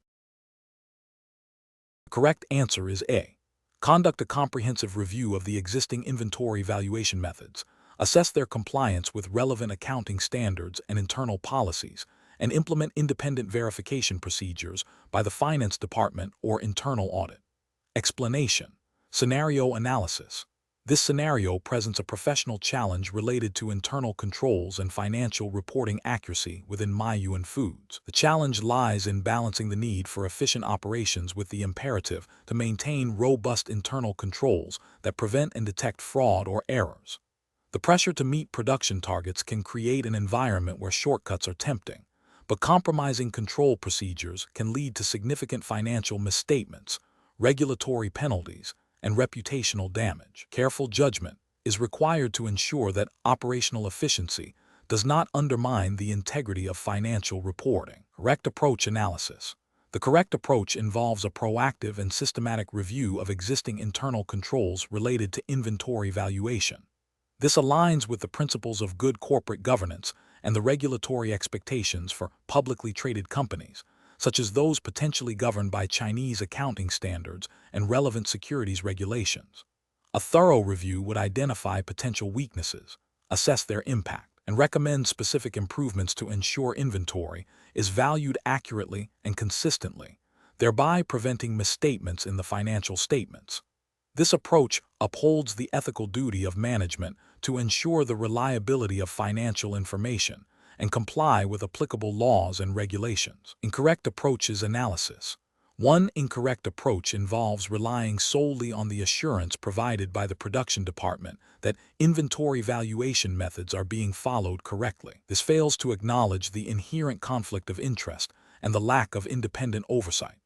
The correct answer is A. Conduct a comprehensive review of the existing inventory valuation methods, assess their compliance with relevant accounting standards and internal policies, and implement independent verification procedures by the finance department or internal audit. Explanation. Scenario analysis. This scenario presents a professional challenge related to internal controls and financial reporting accuracy within Muyuan Foods. The challenge lies in balancing the need for efficient operations with the imperative to maintain robust internal controls that prevent and detect fraud or errors. The pressure to meet production targets can create an environment where shortcuts are tempting, but compromising control procedures can lead to significant financial misstatements, regulatory penalties, and reputational damage. Careful judgment is required to ensure that operational efficiency does not undermine the integrity of financial reporting. Correct approach analysis. The correct approach involves a proactive and systematic review of existing internal controls related to inventory valuation. This aligns with the principles of good corporate governance and the regulatory expectations for publicly traded companies, such as those potentially governed by Chinese accounting standards and relevant securities regulations. A thorough review would identify potential weaknesses, assess their impact, and recommend specific improvements to ensure inventory is valued accurately and consistently, thereby preventing misstatements in the financial statements. This approach upholds the ethical duty of management to ensure the reliability of financial information and comply with applicable laws and regulations. Incorrect approaches analysis. One incorrect approach involves relying solely on the assurance provided by the production department that inventory valuation methods are being followed correctly. This fails to acknowledge the inherent conflict of interest and the lack of independent oversight.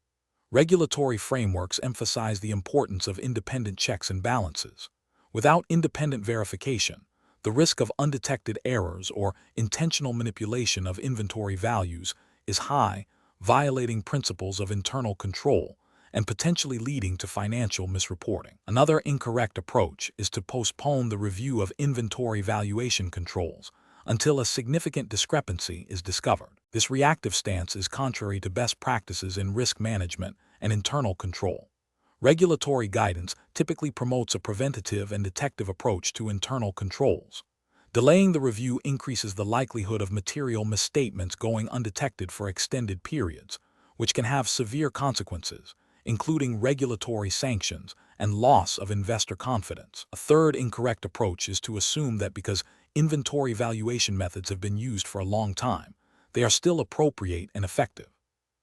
Regulatory frameworks emphasize the importance of independent checks and balances. Without independent verification, the risk of undetected errors or intentional manipulation of inventory values is high, violating principles of internal control and potentially leading to financial misreporting. Another incorrect approach is to postpone the review of inventory valuation controls until a significant discrepancy is discovered. This reactive stance is contrary to best practices in risk management and internal control. Regulatory guidance typically promotes a preventative and detective approach to internal controls. Delaying the review increases the likelihood of material misstatements going undetected for extended periods, which can have severe consequences, including regulatory sanctions and loss of investor confidence. A third incorrect approach is to assume that because inventory valuation methods have been used for a long time, they are still appropriate and effective.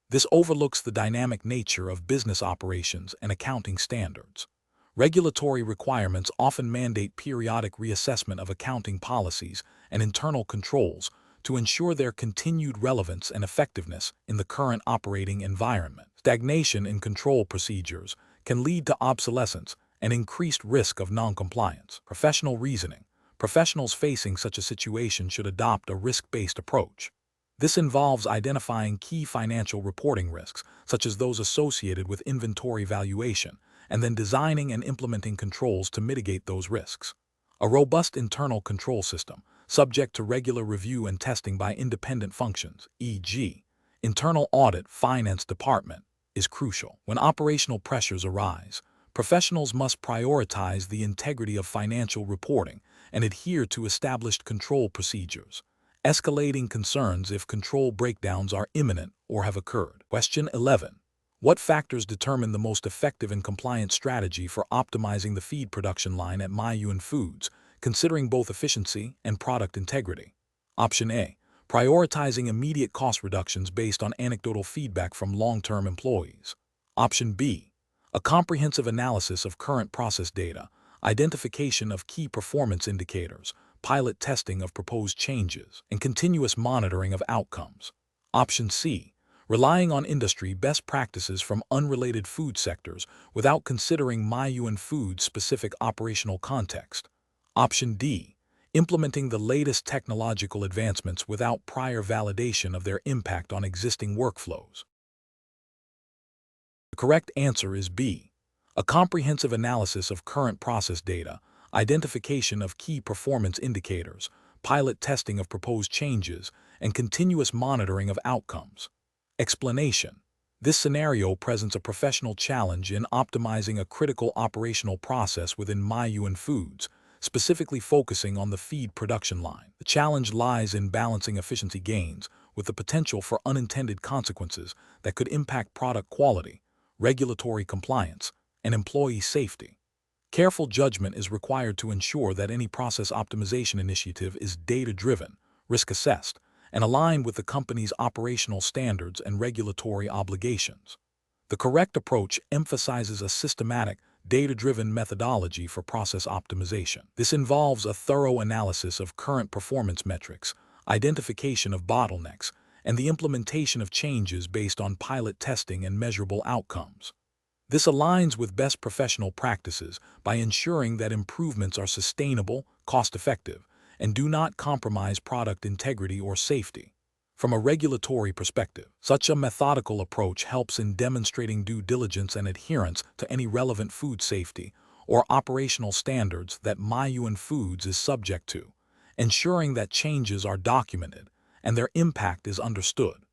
This overlooks the dynamic nature of business operations and accounting standards. Regulatory requirements often mandate periodic reassessment of accounting policies and internal controls to ensure their continued relevance and effectiveness in the current operating environment. Stagnation in control procedures can lead to obsolescence and increased risk of noncompliance. Professional reasoning. Professionals facing such a situation should adopt a risk-based approach. This involves identifying key financial reporting risks, such as those associated with inventory valuation, and then designing and implementing controls to mitigate those risks. A robust internal control system, subject to regular review and testing by independent functions, e.g., internal audit, finance department, is crucial. When operational pressures arise, professionals must prioritize the integrity of financial reporting and adhere to established control procedures, escalating concerns if control breakdowns are imminent or have occurred. Question 11. What factors determine the most effective and compliant strategy for optimizing the feed production line at Muyuan Foods, considering both efficiency and product integrity? Option A. Prioritizing immediate cost reductions based on anecdotal feedback from long-term employees. Option B. A comprehensive analysis of current process data, identification of key performance indicators, pilot testing of proposed changes, and continuous monitoring of outcomes. Option C. Relying on industry best practices from unrelated food sectors without considering Muyuan Foods' specific operational context. Option D. Implementing the latest technological advancements without prior validation of their impact on existing workflows. The correct answer is B. A comprehensive analysis of current process data, identification of key performance indicators, pilot testing of proposed changes, and continuous monitoring of outcomes. Explanation. This scenario presents a professional challenge in optimizing a critical operational process within Muyuan Foods, specifically focusing on the feed production line. The challenge lies in balancing efficiency gains with the potential for unintended consequences that could impact product quality, regulatory compliance, and employee safety. Careful judgment is required to ensure that any process optimization initiative is data-driven, risk-assessed, and aligned with the company's operational standards and regulatory obligations. The correct approach emphasizes a systematic, data-driven methodology for process optimization. This involves a thorough analysis of current performance metrics, identification of bottlenecks, and the implementation of changes based on pilot testing and measurable outcomes. This aligns with best professional practices by ensuring that improvements are sustainable, cost-effective, and do not compromise product integrity or safety. From a regulatory perspective, such a methodical approach helps in demonstrating due diligence and adherence to any relevant food safety or operational standards that Muyuan Foods is subject to, ensuring that changes are documented and their impact is understood.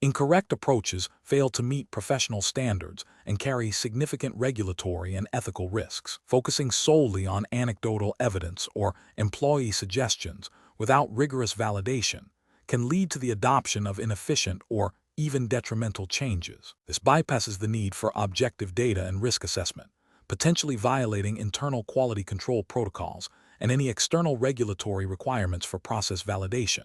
Incorrect approaches fail to meet professional standards and carry significant regulatory and ethical risks. Focusing solely on anecdotal evidence or employee suggestions without rigorous validation can lead to the adoption of inefficient or even detrimental changes. This bypasses the need for objective data and risk assessment, potentially violating internal quality control protocols and any external regulatory requirements for process validation.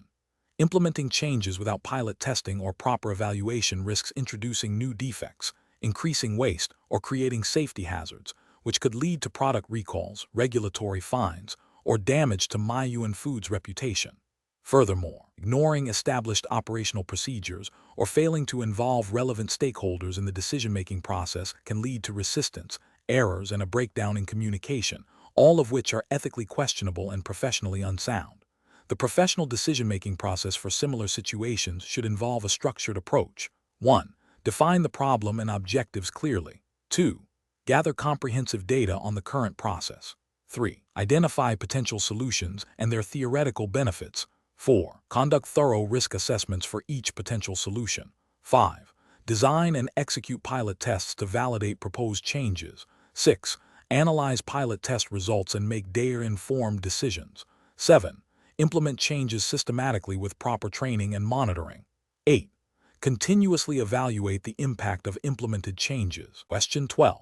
Implementing changes without pilot testing or proper evaluation risks introducing new defects, increasing waste, or creating safety hazards, which could lead to product recalls, regulatory fines, or damage to Muyuan Foods' reputation. Furthermore, ignoring established operational procedures or failing to involve relevant stakeholders in the decision-making process can lead to resistance, errors, and a breakdown in communication, all of which are ethically questionable and professionally unsound. The professional decision-making process for similar situations should involve a structured approach. 1. Define the problem and objectives clearly. 2. Gather comprehensive data on the current process. 3. Identify potential solutions and their theoretical benefits. 4. Conduct thorough risk assessments for each potential solution. 5. Design and execute pilot tests to validate proposed changes. 6. Analyze pilot test results and make data-informed decisions. 7. Implement changes systematically with proper training and monitoring. 8. Continuously evaluate the impact of implemented changes. Question 12.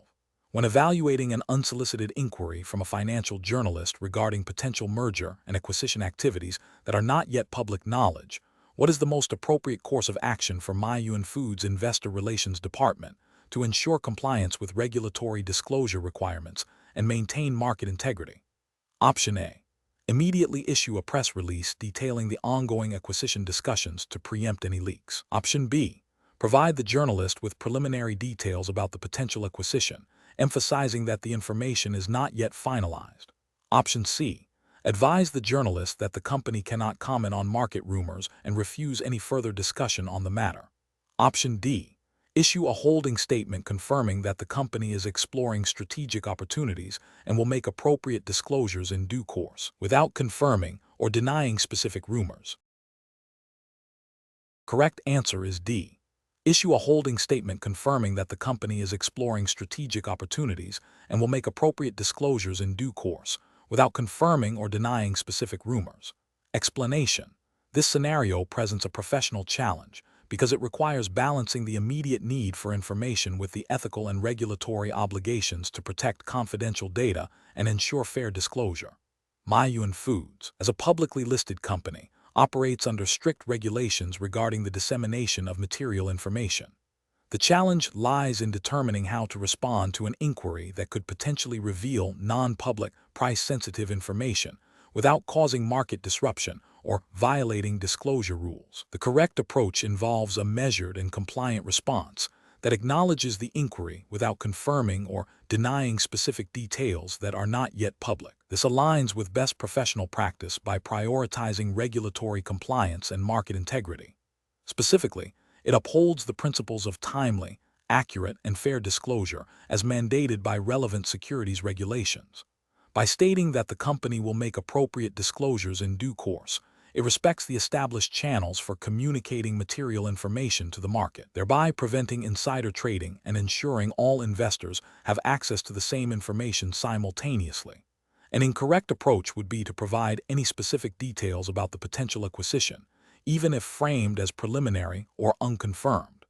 When evaluating an unsolicited inquiry from a financial journalist regarding potential merger and acquisition activities that are not yet public knowledge, what is the most appropriate course of action for Muyuan Foods' Investor Relations Department to ensure compliance with regulatory disclosure requirements and maintain market integrity? Option A. Immediately issue a press release detailing the ongoing acquisition discussions to preempt any leaks. Option B. Provide the journalist with preliminary details about the potential acquisition, emphasizing that the information is not yet finalized. Option C. Advise the journalist that the company cannot comment on market rumors and refuse any further discussion on the matter. Option D. Issue a holding statement confirming that the company is exploring strategic opportunities and will make appropriate disclosures in due course, without confirming or denying specific rumors. Correct answer is D. Issue a holding statement confirming that the company is exploring strategic opportunities and will make appropriate disclosures in due course, without confirming or denying specific rumors. Explanation. This scenario presents a professional challenge because it requires balancing the immediate need for information with the ethical and regulatory obligations to protect confidential data and ensure fair disclosure. Muyuan Foods, as a publicly listed company, operates under strict regulations regarding the dissemination of material information. The challenge lies in determining how to respond to an inquiry that could potentially reveal non-public, price-sensitive information without causing market disruption or violating disclosure rules. The correct approach involves a measured and compliant response that acknowledges the inquiry without confirming or denying specific details that are not yet public. This aligns with best professional practice by prioritizing regulatory compliance and market integrity. Specifically, it upholds the principles of timely, accurate, and fair disclosure as mandated by relevant securities regulations. By stating that the company will make appropriate disclosures in due course, it respects the established channels for communicating material information to the market, thereby preventing insider trading and ensuring all investors have access to the same information simultaneously. An incorrect approach would be to provide any specific details about the potential acquisition, even if framed as preliminary or unconfirmed.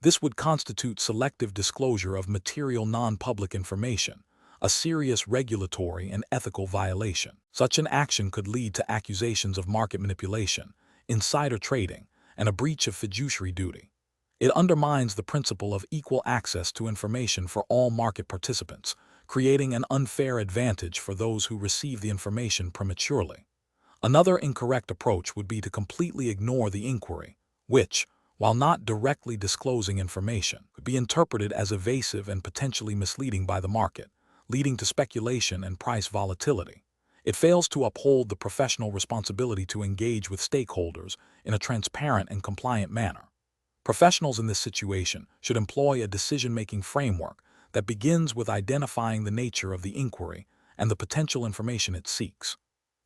This would constitute selective disclosure of material non-public information, a serious regulatory and ethical violation. Such an action could lead to accusations of market manipulation, insider trading, and a breach of fiduciary duty. It undermines the principle of equal access to information for all market participants, creating an unfair advantage for those who receive the information prematurely. Another incorrect approach would be to completely ignore the inquiry, which, while not directly disclosing information, could be interpreted as evasive and potentially misleading by the market, leading to speculation and price volatility. It fails to uphold the professional responsibility to engage with stakeholders in a transparent and compliant manner. Professionals in this situation should employ a decision-making framework that begins with identifying the nature of the inquiry and the potential information it seeks.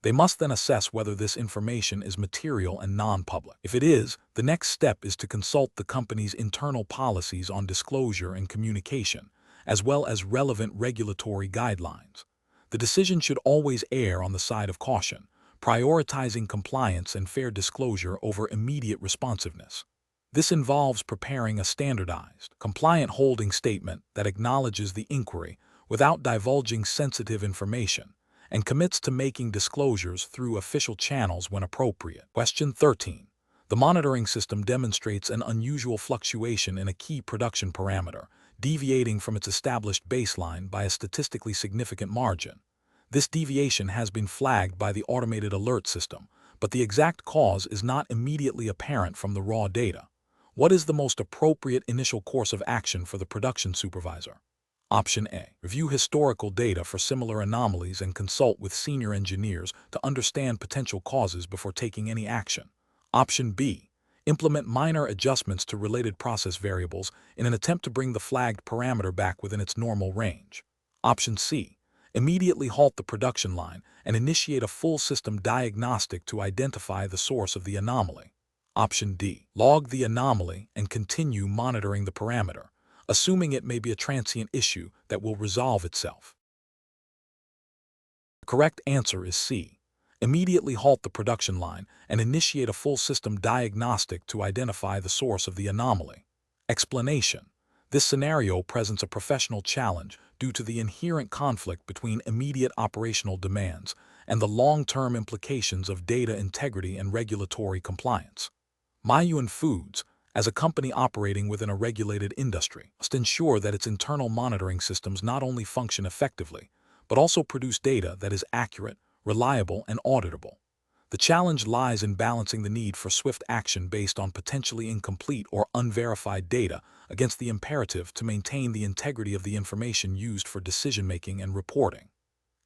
They must then assess whether this information is material and non-public. If it is, the next step is to consult the company's internal policies on disclosure and communication, as well as relevant regulatory guidelines. The decision should always err on the side of caution, prioritizing compliance and fair disclosure over immediate responsiveness. This involves preparing a standardized, compliant holding statement that acknowledges the inquiry without divulging sensitive information and commits to making disclosures through official channels when appropriate. Question 13. The monitoring system demonstrates an unusual fluctuation in a key production parameter, deviating from its established baseline by a statistically significant margin. This deviation has been flagged by the automated alert system, but the exact cause is not immediately apparent from the raw data. What is the most appropriate initial course of action for the production supervisor? Option A. Review historical data for similar anomalies and consult with senior engineers to understand potential causes before taking any action. Option B. Implement minor adjustments to related process variables in an attempt to bring the flagged parameter back within its normal range. Option C. Immediately halt the production line and initiate a full system diagnostic to identify the source of the anomaly. Option D. Log the anomaly and continue monitoring the parameter, assuming it may be a transient issue that will resolve itself. The correct answer is C. Immediately halt the production line and initiate a full system diagnostic to identify the source of the anomaly. Explanation. This scenario presents a professional challenge due to the inherent conflict between immediate operational demands and the long-term implications of data integrity and regulatory compliance. Muyuan Foods, as a company operating within a regulated industry, must ensure that its internal monitoring systems not only function effectively, but also produce data that is accurate, reliable, and auditable. The challenge lies in balancing the need for swift action based on potentially incomplete or unverified data against the imperative to maintain the integrity of the information used for decision-making and reporting.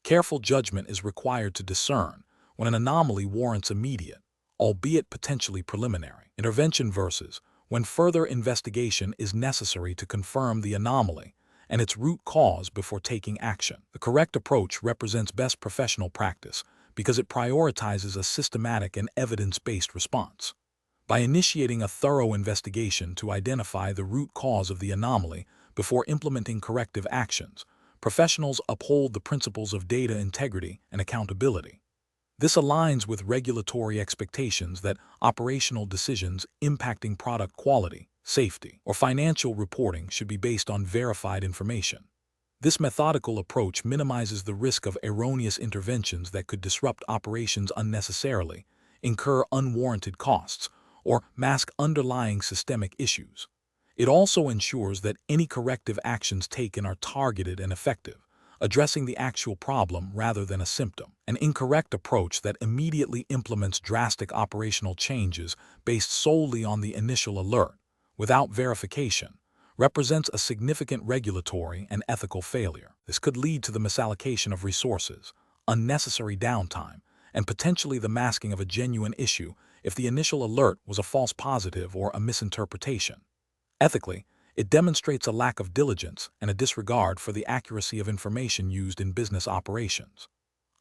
Careful judgment is required to discern when an anomaly warrants immediate, albeit potentially preliminary, intervention versus when further investigation is necessary to confirm the anomaly and its root cause before taking action. The correct approach represents best professional practice because it prioritizes a systematic and evidence-based response. By initiating a thorough investigation to identify the root cause of the anomaly before implementing corrective actions, professionals uphold the principles of data integrity and accountability. This aligns with regulatory expectations that operational decisions impacting product quality, safety, or financial reporting should be based on verified information. This methodical approach minimizes the risk of erroneous interventions that could disrupt operations unnecessarily, incur unwarranted costs, or mask underlying systemic issues. It also ensures that any corrective actions taken are targeted and effective, addressing the actual problem rather than a symptom. An incorrect approach that immediately implements drastic operational changes based solely on the initial alert, without verification, represents a significant regulatory and ethical failure. This could lead to the misallocation of resources, unnecessary downtime, and potentially the masking of a genuine issue if the initial alert was a false positive or a misinterpretation. Ethically, it demonstrates a lack of diligence and a disregard for the accuracy of information used in business operations.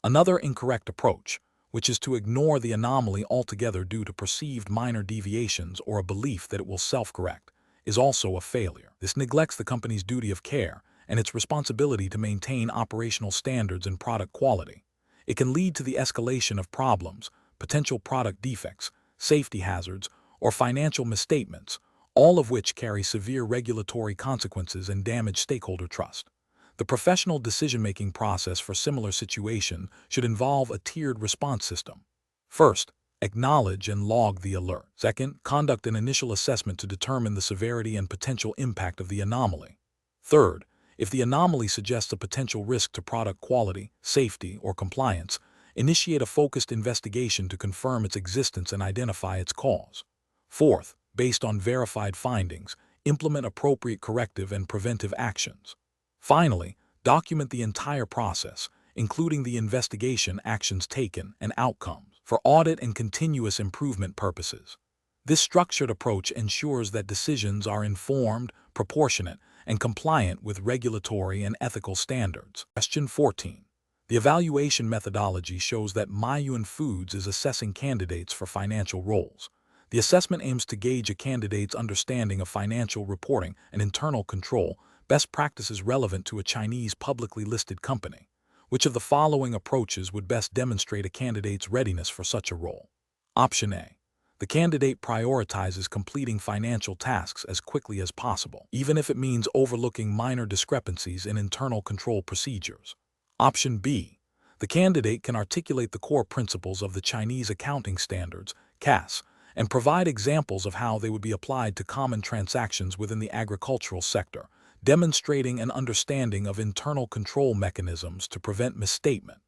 Another incorrect approach, which is to ignore the anomaly altogether due to perceived minor deviations or a belief that it will self-correct, is also a failure. This neglects the company's duty of care and its responsibility to maintain operational standards and product quality. It can lead to the escalation of problems, potential product defects, safety hazards, or financial misstatements, all of which carry severe regulatory consequences and damage stakeholder trust. The professional decision-making process for similar situations should involve a tiered response system. First, acknowledge and log the alert. Second, conduct an initial assessment to determine the severity and potential impact of the anomaly. Third, if the anomaly suggests a potential risk to product quality, safety, or compliance, initiate a focused investigation to confirm its existence and identify its cause. Fourth, based on verified findings, implement appropriate corrective and preventive actions. Finally, document the entire process, including the investigation, actions taken, and outcomes, for audit and continuous improvement purposes. This structured approach ensures that decisions are informed, proportionate, and compliant with regulatory and ethical standards. Question 14. The evaluation methodology shows that Muyuan Foods is assessing candidates for financial roles. The assessment aims to gauge a candidate's understanding of financial reporting and internal control, best practices relevant to a Chinese publicly listed company. Which of the following approaches would best demonstrate a candidate's readiness for such a role? Option A. The candidate prioritizes completing financial tasks as quickly as possible, even if it means overlooking minor discrepancies in internal control procedures. Option B. The candidate can articulate the core principles of the Chinese accounting standards, CAS, and provide examples of how they would be applied to common transactions within the agricultural sector, demonstrating an understanding of internal control mechanisms to prevent misstatement.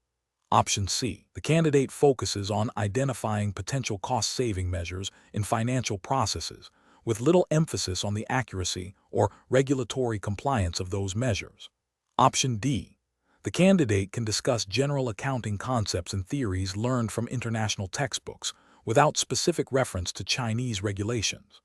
Option C. The candidate focuses on identifying potential cost-saving measures in financial processes, with little emphasis on the accuracy or regulatory compliance of those measures. Option D. The candidate can discuss general accounting concepts and theories learned from international textbooks, without specific reference to Chinese regulations.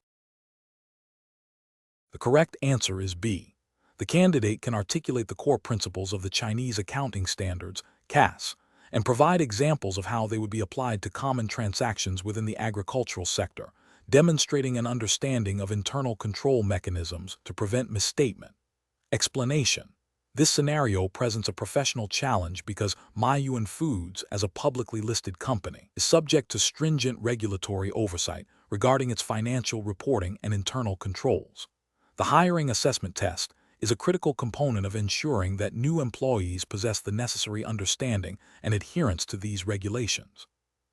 The correct answer is B. The candidate can articulate the core principles of the Chinese accounting standards, CAS, and provide examples of how they would be applied to common transactions within the agricultural sector, demonstrating an understanding of internal control mechanisms to prevent misstatement. Explanation. This scenario presents a professional challenge because Muyuan Foods, as a publicly listed company, is subject to stringent regulatory oversight regarding its financial reporting and internal controls. The hiring assessment test is a critical component of ensuring that new employees possess the necessary understanding and adherence to these regulations.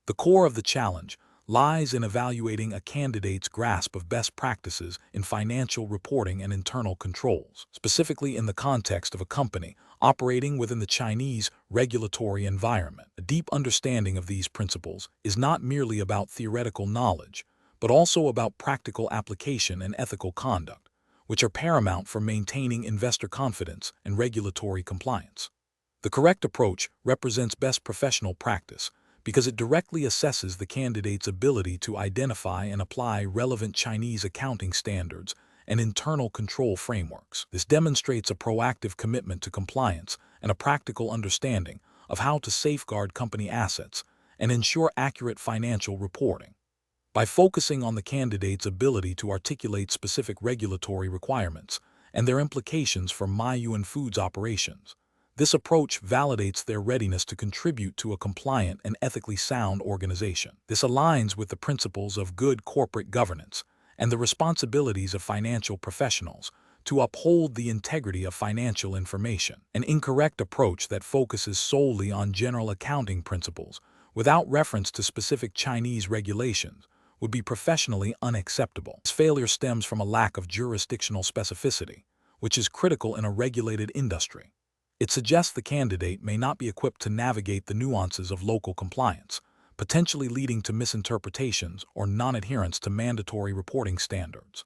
The core of the challenge lies in evaluating a candidate's grasp of best practices in financial reporting and internal controls, specifically in the context of a company operating within the Chinese regulatory environment. A deep understanding of these principles is not merely about theoretical knowledge, but also about practical application and ethical conduct, which are paramount for maintaining investor confidence and regulatory compliance. The correct approach represents best professional practice because it directly assesses the candidate's ability to identify and apply relevant Chinese accounting standards and internal control frameworks. This demonstrates a proactive commitment to compliance and a practical understanding of how to safeguard company assets and ensure accurate financial reporting. By focusing on the candidate's ability to articulate specific regulatory requirements and their implications for Muyuan Foods operations, this approach validates their readiness to contribute to a compliant and ethically sound organization. This aligns with the principles of good corporate governance and the responsibilities of financial professionals to uphold the integrity of financial information. An incorrect approach that focuses solely on general accounting principles without reference to specific Chinese regulations would be professionally unacceptable. This failure stems from a lack of jurisdictional specificity, which is critical in a regulated industry. It suggests the candidate may not be equipped to navigate the nuances of local compliance, potentially leading to misinterpretations or non-adherence to mandatory reporting standards.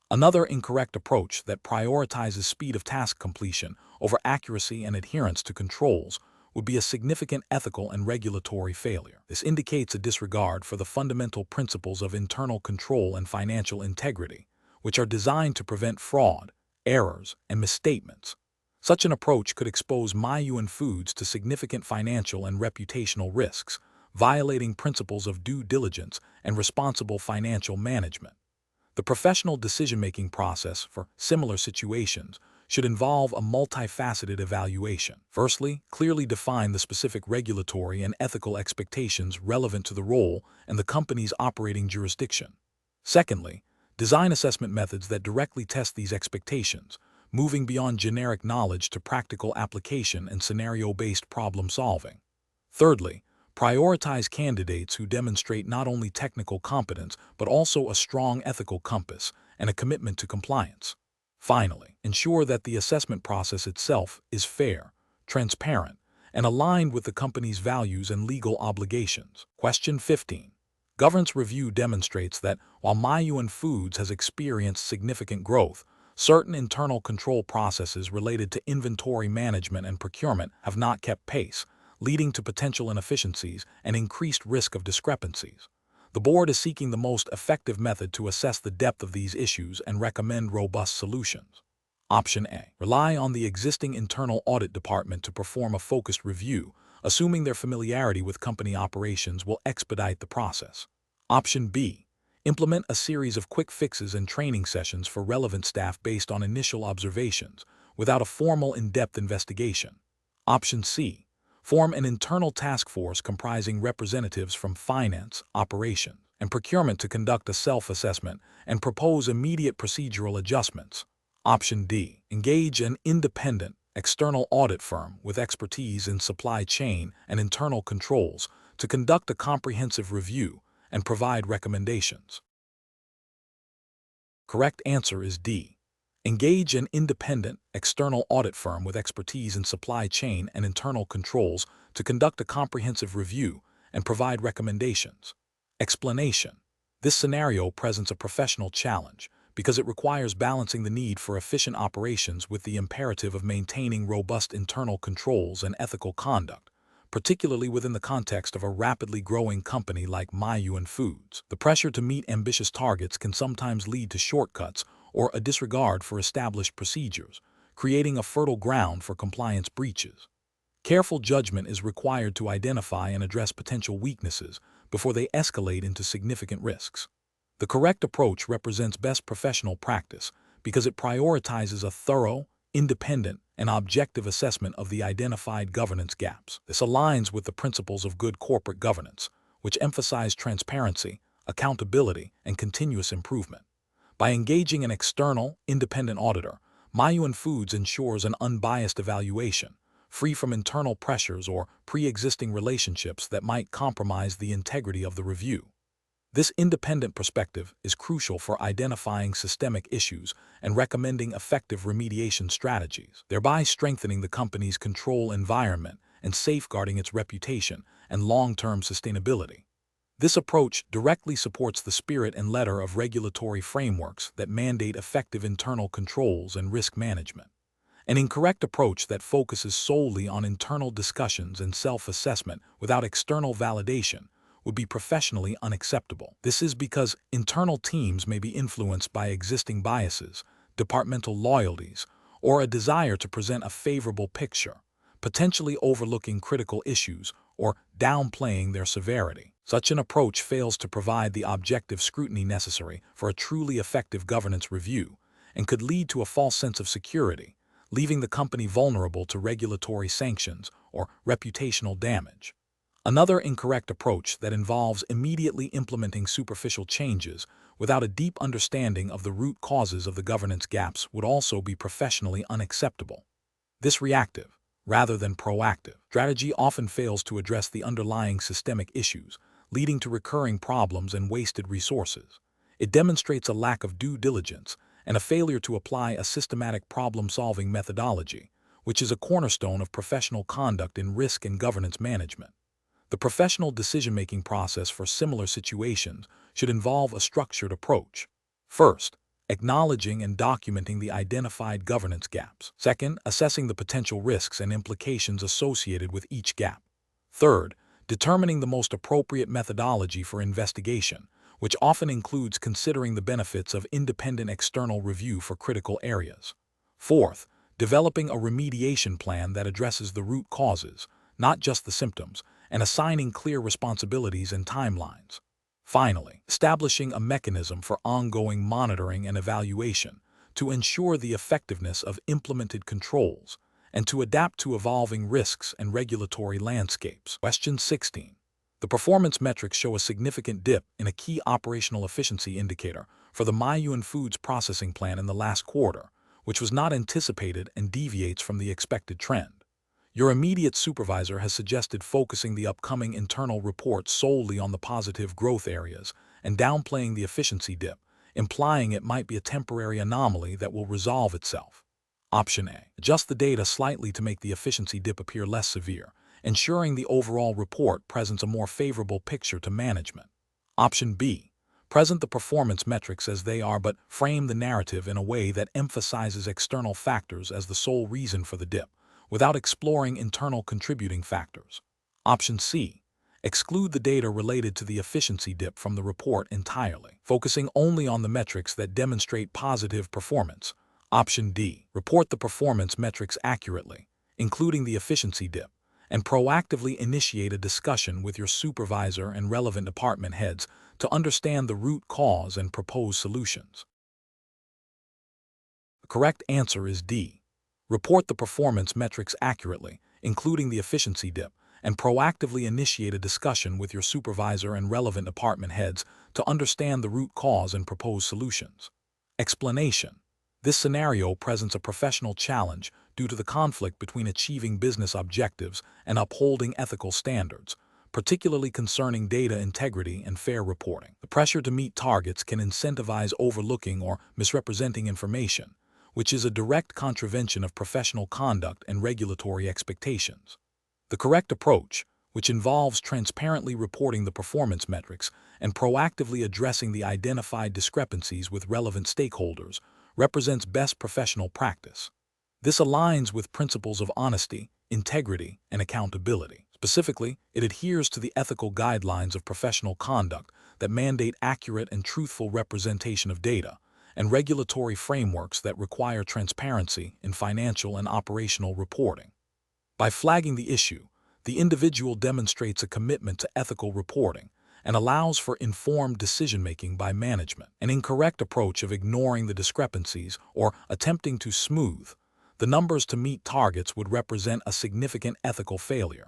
Another incorrect approach that prioritizes speed of task completion over accuracy and adherence to controls would be a significant ethical and regulatory failure. This indicates a disregard for the fundamental principles of internal control and financial integrity, which are designed to prevent fraud, errors, and misstatements. Such an approach could expose Muyuan Foods to significant financial and reputational risks, violating principles of due diligence and responsible financial management. The professional decision-making process for similar situations should involve a multifaceted evaluation. Firstly, clearly define the specific regulatory and ethical expectations relevant to the role and the company's operating jurisdiction. Secondly, Design assessment methods that directly test these expectations, moving beyond generic knowledge to practical application and scenario-based problem solving. Thirdly, prioritize candidates who demonstrate not only technical competence but also a strong ethical compass and a commitment to compliance. Finally, ensure that the assessment process itself is fair, transparent, and aligned with the company's values and legal obligations. Question 15. Governance review demonstrates that while Muyuan Foods has experienced significant growth, certain internal control processes related to inventory management and procurement have not kept pace, leading to potential inefficiencies and increased risk of discrepancies. The board is seeking the most effective method to assess the depth of these issues and recommend robust solutions. Option A. Rely on the existing internal audit department to perform a focused review, assuming their familiarity with company operations will expedite the process. Option B. Implement a series of quick fixes and training sessions for relevant staff based on initial observations, without a formal in-depth investigation. Option C. Form an internal task force comprising representatives from finance, operations, and procurement to conduct a self-assessment and propose immediate procedural adjustments. Option D. Engage an independent, external audit firm with expertise in supply chain and internal controls to conduct a comprehensive review and provide recommendations. Correct answer is D. Engage an independent, external audit firm with expertise in supply chain and internal controls to conduct a comprehensive review and provide recommendations. Explanation. This scenario presents a professional challenge because it requires balancing the need for efficient operations with the imperative of maintaining robust internal controls and ethical conduct, particularly within the context of a rapidly growing company like Muyuan Foods. The pressure to meet ambitious targets can sometimes lead to shortcuts or a disregard for established procedures, creating a fertile ground for compliance breaches. Careful judgment is required to identify and address potential weaknesses before they escalate into significant risks. The correct approach represents best professional practice because it prioritizes a thorough, independent, and objective assessment of the identified governance gaps. This aligns with the principles of good corporate governance, which emphasize transparency, accountability, and continuous improvement. By engaging an external, independent auditor, Muyuan Foods ensures an unbiased evaluation, free from internal pressures or pre-existing relationships that might compromise the integrity of the review. This independent perspective is crucial for identifying systemic issues and recommending effective remediation strategies, thereby strengthening the company's control environment and safeguarding its reputation and long-term sustainability. This approach directly supports the spirit and letter of regulatory frameworks that mandate effective internal controls and risk management. An incorrect approach that focuses solely on internal discussions and self-assessment without external validation would be professionally unacceptable. This is because internal teams may be influenced by existing biases, departmental loyalties, or a desire to present a favorable picture, potentially overlooking critical issues or downplaying their severity. Such an approach fails to provide the objective scrutiny necessary for a truly effective governance review and could lead to a false sense of security, leaving the company vulnerable to regulatory sanctions or reputational damage. Another incorrect approach that involves immediately implementing superficial changes without a deep understanding of the root causes of the governance gaps would also be professionally unacceptable. This reactive, rather than proactive, strategy often fails to address the underlying systemic issues, leading to recurring problems and wasted resources. It demonstrates a lack of due diligence and a failure to apply a systematic problem-solving methodology, which is a cornerstone of professional conduct in risk and governance management. The professional decision-making process for similar situations should involve a structured approach. First, acknowledging and documenting the identified governance gaps. Second, assessing the potential risks and implications associated with each gap. Third, determining the most appropriate methodology for investigation, which often includes considering the benefits of independent external review for critical areas. Fourth, developing a remediation plan that addresses the root causes, not just the symptoms, and assigning clear responsibilities and timelines. Finally, establishing a mechanism for ongoing monitoring and evaluation to ensure the effectiveness of implemented controls and to adapt to evolving risks and regulatory landscapes. Question 16. The performance metrics show a significant dip in a key operational efficiency indicator for the Muyuan Foods processing plant in the last quarter, which was not anticipated and deviates from the expected trend. Your immediate supervisor has suggested focusing the upcoming internal report solely on the positive growth areas and downplaying the efficiency dip, implying it might be a temporary anomaly that will resolve itself. Option A. Adjust the data slightly to make the efficiency dip appear less severe, ensuring the overall report presents a more favorable picture to management. Option B. Present the performance metrics as they are but frame the narrative in a way that emphasizes external factors as the sole reason for the dip, without exploring internal contributing factors. Option C. Exclude the data related to the efficiency dip from the report entirely, focusing only on the metrics that demonstrate positive performance. Option D. Report the performance metrics accurately, including the efficiency dip, and proactively initiate a discussion with your supervisor and relevant department heads to understand the root cause and propose solutions. The correct answer is D. Report the performance metrics accurately, including the efficiency dip, and proactively initiate a discussion with your supervisor and relevant department heads to understand the root cause and propose solutions. Explanation. This scenario presents a professional challenge due to the conflict between achieving business objectives and upholding ethical standards, particularly concerning data integrity and fair reporting. The pressure to meet targets can incentivize overlooking or misrepresenting information, which is a direct contravention of professional conduct and regulatory expectations. The correct approach, which involves transparently reporting the performance metrics and proactively addressing the identified discrepancies with relevant stakeholders, represents best professional practice. This aligns with principles of honesty, integrity, and accountability. Specifically, it adheres to the ethical guidelines of professional conduct that mandate accurate and truthful representation of data, and regulatory frameworks that require transparency in financial and operational reporting. By flagging the issue, the individual demonstrates a commitment to ethical reporting and allows for informed decision-making by management. An incorrect approach of ignoring the discrepancies or attempting to smooth the numbers to meet targets would represent a significant ethical failure.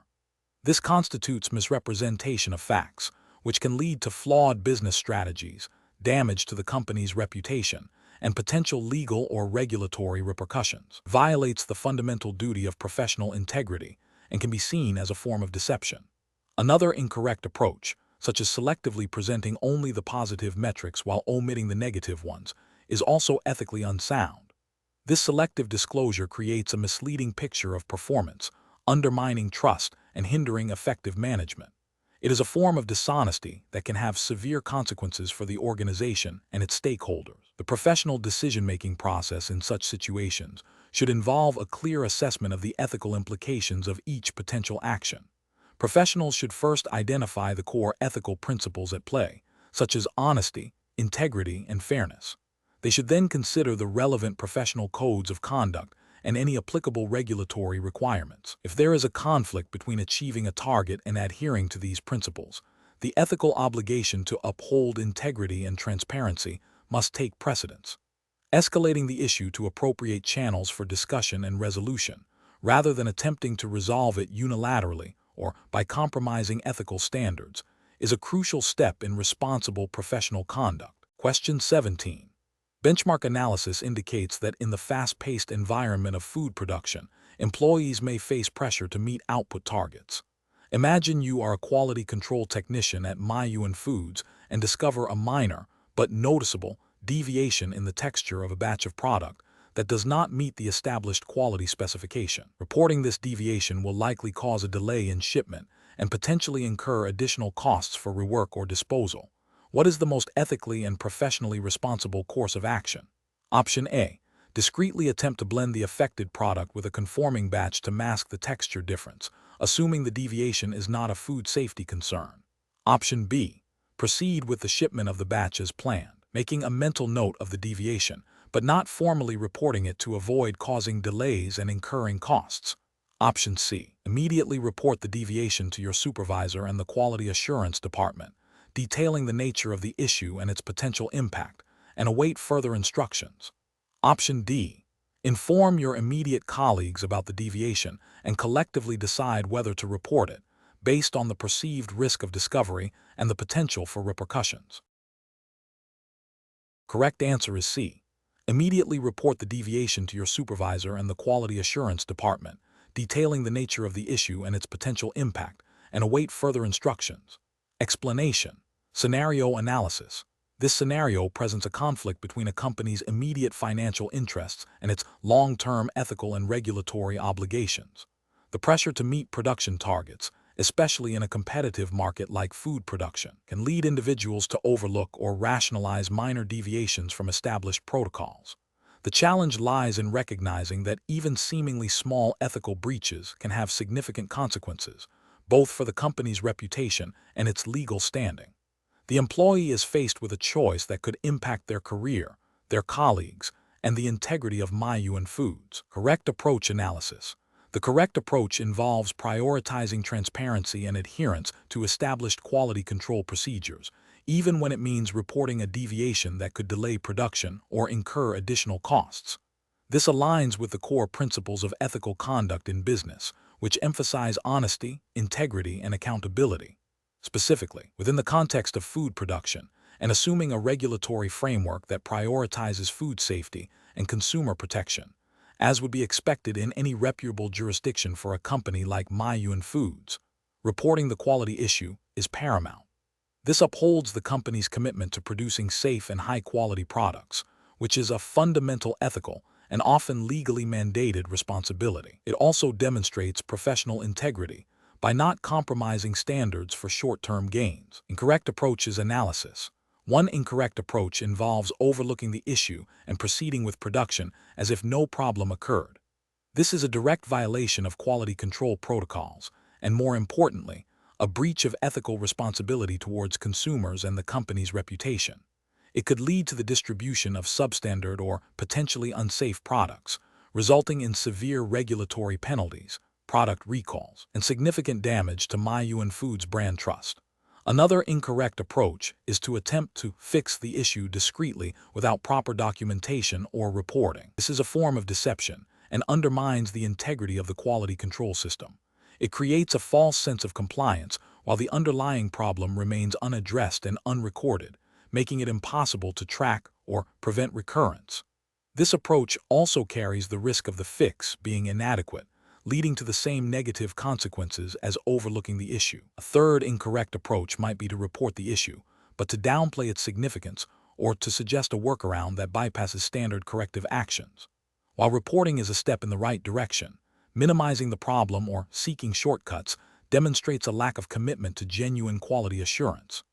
This constitutes misrepresentation of facts, which can lead to flawed business strategies, damage to the company's reputation, and potential legal or regulatory repercussions. It violates the fundamental duty of professional integrity and can be seen as a form of deception. Another incorrect approach, such as selectively presenting only the positive metrics while omitting the negative ones, is also ethically unsound. This selective disclosure creates a misleading picture of performance, undermining trust and hindering effective management. It is a form of dishonesty that can have severe consequences for the organization and its stakeholders. The professional decision-making process in such situations should involve a clear assessment of the ethical implications of each potential action. Professionals should first identify the core ethical principles at play, such as honesty, integrity, and fairness. They should then consider the relevant professional codes of conduct and any applicable regulatory requirements. If there is a conflict between achieving a target and adhering to these principles, the ethical obligation to uphold integrity and transparency must take precedence. Escalating the issue to appropriate channels for discussion and resolution, rather than attempting to resolve it unilaterally or by compromising ethical standards, is a crucial step in responsible professional conduct. Question 17. Benchmark analysis indicates that in the fast-paced environment of food production, employees may face pressure to meet output targets. Imagine you are a quality control technician at Muyuan Foods and discover a minor, but noticeable, deviation in the texture of a batch of product that does not meet the established quality specification. Reporting this deviation will likely cause a delay in shipment and potentially incur additional costs for rework or disposal. What is the most ethically and professionally responsible course of action? Option A. Discreetly attempt to blend the affected product with a conforming batch to mask the texture difference, assuming the deviation is not a food safety concern. Option B. Proceed with the shipment of the batch as planned, making a mental note of the deviation, but not formally reporting it to avoid causing delays and incurring costs. Option C. Immediately report the deviation to your supervisor and the quality assurance department, detailing the nature of the issue and its potential impact, and await further instructions. Option D. Inform your immediate colleagues about the deviation and collectively decide whether to report it, based on the perceived risk of discovery and the potential for repercussions. Correct answer is C. Immediately report the deviation to your supervisor and the quality assurance department, detailing the nature of the issue and its potential impact, and await further instructions. Explanation. Scenario analysis. This scenario presents a conflict between a company's immediate financial interests and its long-term ethical and regulatory obligations. The pressure to meet production targets, especially in a competitive market like food production, can lead individuals to overlook or rationalize minor deviations from established protocols. The challenge lies in recognizing that even seemingly small ethical breaches can have significant consequences, both for the company's reputation and its legal standing. The employee is faced with a choice that could impact their career, their colleagues, and the integrity of Muyuan Foods. Correct approach analysis. The correct approach involves prioritizing transparency and adherence to established quality control procedures, even when it means reporting a deviation that could delay production or incur additional costs. This aligns with the core principles of ethical conduct in business, which emphasize honesty, integrity, and accountability. Specifically, within the context of food production, and assuming a regulatory framework that prioritizes food safety and consumer protection, as would be expected in any reputable jurisdiction for a company like Muyuan Foods, reporting the quality issue is paramount. This upholds the company's commitment to producing safe and high-quality products, which is a fundamental ethical and often legally mandated responsibility. It also demonstrates professional integrity by not compromising standards for short-term gains. Incorrect approach is analysis. One incorrect approach involves overlooking the issue and proceeding with production as if no problem occurred. This is a direct violation of quality control protocols, and more importantly, a breach of ethical responsibility towards consumers and the company's reputation. It could lead to the distribution of substandard or potentially unsafe products, resulting in severe regulatory penalties, product recalls, and significant damage to Muyuan Foods' brand trust. Another incorrect approach is to attempt to fix the issue discreetly without proper documentation or reporting. This is a form of deception and undermines the integrity of the quality control system. It creates a false sense of compliance while the underlying problem remains unaddressed and unrecorded, making it impossible to track or prevent recurrence. This approach also carries the risk of the fix being inadequate, leading to the same negative consequences as overlooking the issue. A third incorrect approach might be to report the issue, but to downplay its significance or to suggest a workaround that bypasses standard corrective actions. While reporting is a step in the right direction, minimizing the problem or seeking shortcuts demonstrates a lack of commitment to genuine quality assurance.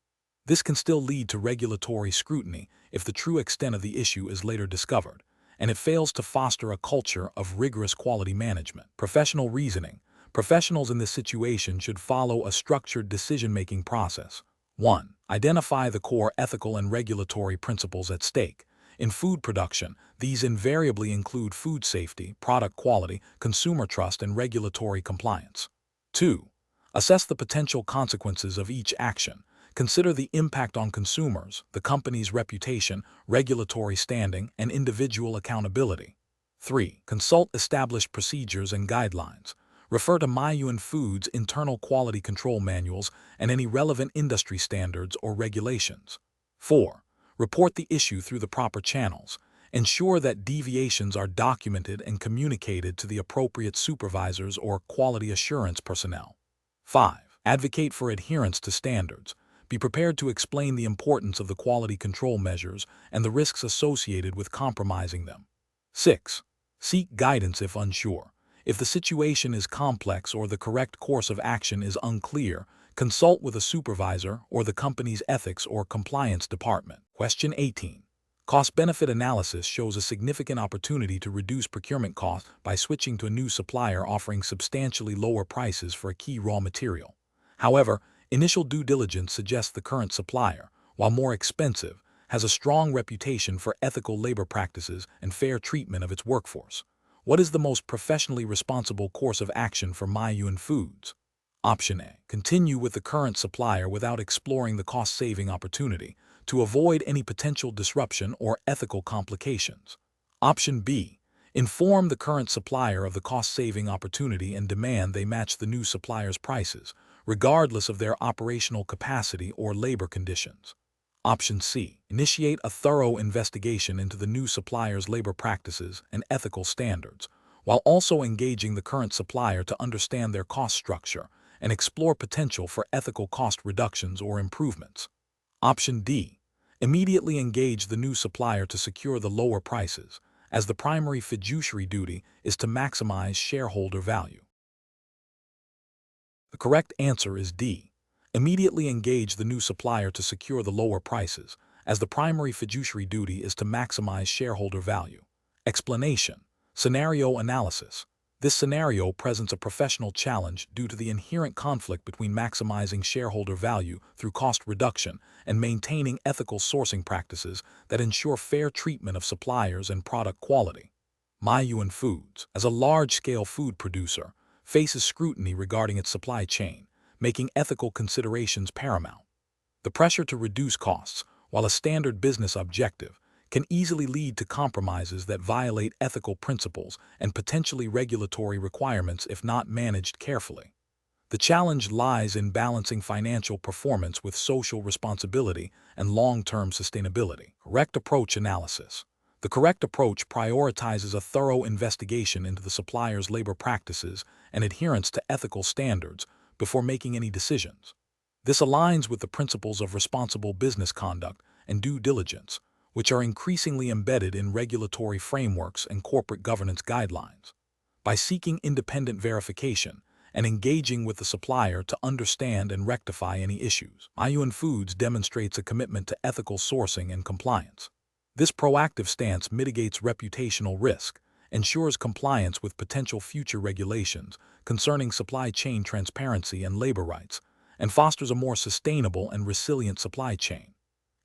This can still lead to regulatory scrutiny if the true extent of the issue is later discovered, and it fails to foster a culture of rigorous quality management. Professional reasoning. Professionals in this situation should follow a structured decision-making process. 1. Identify the core ethical and regulatory principles at stake. In food production, these invariably include food safety, product quality, consumer trust, and regulatory compliance. 2. Assess the potential consequences of each action. Consider the impact on consumers, the company's reputation, regulatory standing, and individual accountability. 3. Consult established procedures and guidelines. Refer to Muyuan Foods' internal quality control manuals and any relevant industry standards or regulations. 4. Report the issue through the proper channels. Ensure that deviations are documented and communicated to the appropriate supervisors or quality assurance personnel. 5. Advocate for adherence to standards. Be prepared to explain the importance of the quality control measures and the risks associated with compromising them. 6. Seek guidance if unsure. If the situation is complex or the correct course of action is unclear, consult with a supervisor or the company's ethics or compliance department. Question 18. Cost-benefit analysis shows a significant opportunity to reduce procurement costs by switching to a new supplier offering substantially lower prices for a key raw material. However, initial due diligence suggests the current supplier, while more expensive, has a strong reputation for ethical labor practices and fair treatment of its workforce. What is the most professionally responsible course of action for Muyuan Foods? Option A. Continue with the current supplier without exploring the cost-saving opportunity to avoid any potential disruption or ethical complications. Option B. Inform the current supplier of the cost-saving opportunity and demand they match the new supplier's prices, regardless of their operational capacity or labor conditions. Option C. Initiate a thorough investigation into the new supplier's labor practices and ethical standards, while also engaging the current supplier to understand their cost structure and explore potential for ethical cost reductions or improvements. Option D. Immediately engage the new supplier to secure the lower prices, as the primary fiduciary duty is to maximize shareholder value. The correct answer is D. Immediately engage the new supplier to secure the lower prices, as the primary fiduciary duty is to maximize shareholder value. Explanation. Scenario analysis. This scenario presents a professional challenge due to the inherent conflict between maximizing shareholder value through cost reduction and maintaining ethical sourcing practices that ensure fair treatment of suppliers and product quality. Muyuan Foods, as a large-scale food producer, faces scrutiny regarding its supply chain, making ethical considerations paramount. The pressure to reduce costs, while a standard business objective, can easily lead to compromises that violate ethical principles and potentially regulatory requirements if not managed carefully. The challenge lies in balancing financial performance with social responsibility and long-term sustainability. Correct approach analysis. The correct approach prioritizes a thorough investigation into the supplier's labor practices and adherence to ethical standards before making any decisions. This aligns with the principles of responsible business conduct and due diligence, which are increasingly embedded in regulatory frameworks and corporate governance guidelines. By seeking independent verification and engaging with the supplier to understand and rectify any issues, Muyuan Foods demonstrates a commitment to ethical sourcing and compliance. This proactive stance mitigates reputational risk, ensures compliance with potential future regulations concerning supply chain transparency and labor rights, and fosters a more sustainable and resilient supply chain.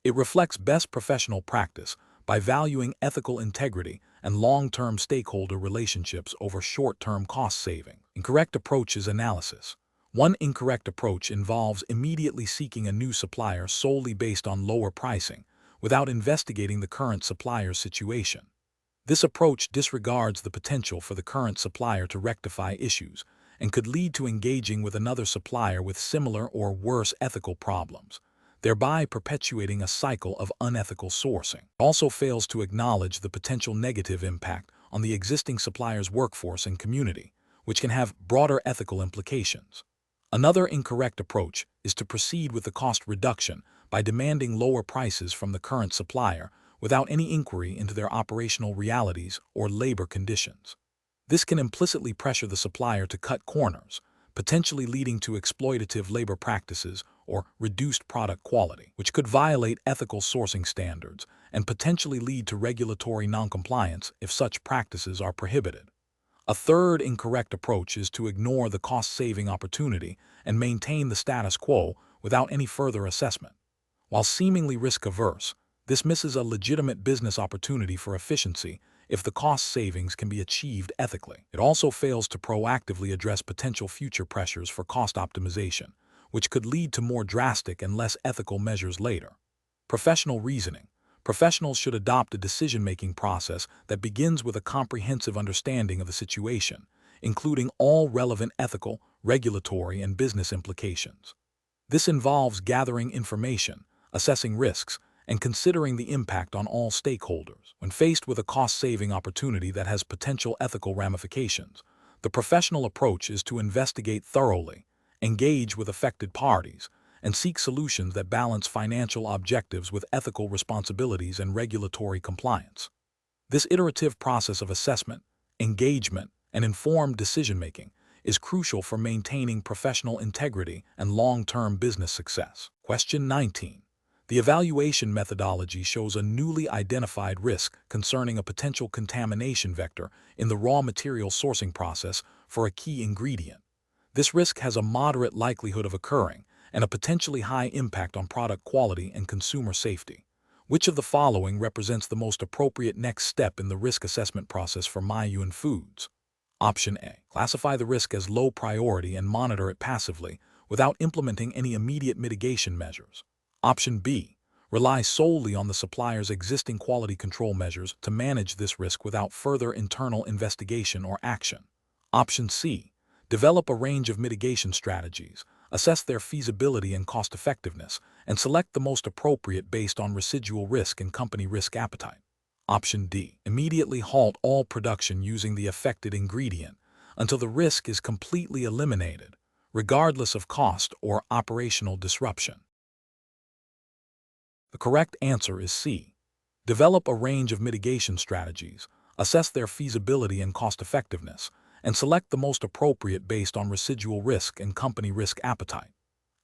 It reflects best professional practice by valuing ethical integrity and long-term stakeholder relationships over short-term cost saving. Incorrect approach is analysis. One incorrect approach involves immediately seeking a new supplier solely based on lower pricing, without investigating the current supplier's situation. This approach disregards the potential for the current supplier to rectify issues and could lead to engaging with another supplier with similar or worse ethical problems, thereby perpetuating a cycle of unethical sourcing. It also fails to acknowledge the potential negative impact on the existing supplier's workforce and community, which can have broader ethical implications. Another incorrect approach is to proceed with the cost reduction by demanding lower prices from the current supplier without any inquiry into their operational realities or labor conditions. This can implicitly pressure the supplier to cut corners, potentially leading to exploitative labor practices or reduced product quality, which could violate ethical sourcing standards and potentially lead to regulatory noncompliance if such practices are prohibited. A third incorrect approach is to ignore the cost-saving opportunity and maintain the status quo without any further assessment. While seemingly risk-averse, this misses a legitimate business opportunity for efficiency if the cost savings can be achieved ethically. It also fails to proactively address potential future pressures for cost optimization, which could lead to more drastic and less ethical measures later. Professional reasoning. Professionals should adopt a decision-making process that begins with a comprehensive understanding of the situation, including all relevant ethical, regulatory, and business implications. This involves gathering information, assessing risks, and considering the impact on all stakeholders. When faced with a cost-saving opportunity that has potential ethical ramifications, the professional approach is to investigate thoroughly, engage with affected parties, and seek solutions that balance financial objectives with ethical responsibilities and regulatory compliance. This iterative process of assessment, engagement, and informed decision-making is crucial for maintaining professional integrity and long-term business success. Question 19. The evaluation methodology shows a newly identified risk concerning a potential contamination vector in the raw material sourcing process for a key ingredient. This risk has a moderate likelihood of occurring and a potentially high impact on product quality and consumer safety. Which of the following represents the most appropriate next step in the risk assessment process for Muyuan Foods? Option A. Classify the risk as low priority and monitor it passively without implementing any immediate mitigation measures. Option B. Rely solely on the supplier's existing quality control measures to manage this risk without further internal investigation or action. Option C. Develop a range of mitigation strategies, assess their feasibility and cost-effectiveness, and select the most appropriate based on residual risk and company risk appetite. Option D. Immediately halt all production using the affected ingredient until the risk is completely eliminated, regardless of cost or operational disruption. The correct answer is C. Develop a range of mitigation strategies, assess their feasibility and cost-effectiveness, and select the most appropriate based on residual risk and company risk appetite.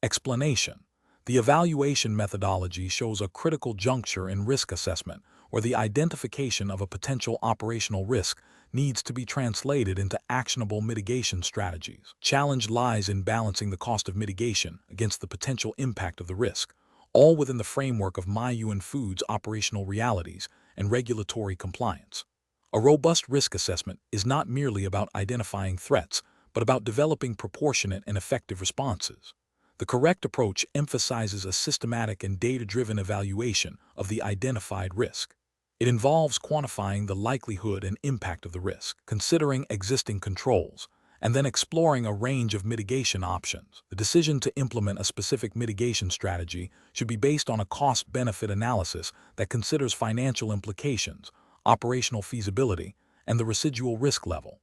Explanation: the evaluation methodology shows a critical juncture in risk assessment where the identification of a potential operational risk needs to be translated into actionable mitigation strategies. Challenge lies in balancing the cost of mitigation against the potential impact of the risk, all within the framework of Muyuan Foods' operational realities and regulatory compliance. A robust risk assessment is not merely about identifying threats, but about developing proportionate and effective responses. The correct approach emphasizes a systematic and data-driven evaluation of the identified risk. It involves quantifying the likelihood and impact of the risk, considering existing controls, and then exploring a range of mitigation options. The decision to implement a specific mitigation strategy should be based on a cost-benefit analysis that considers financial implications, operational feasibility, and the residual risk level.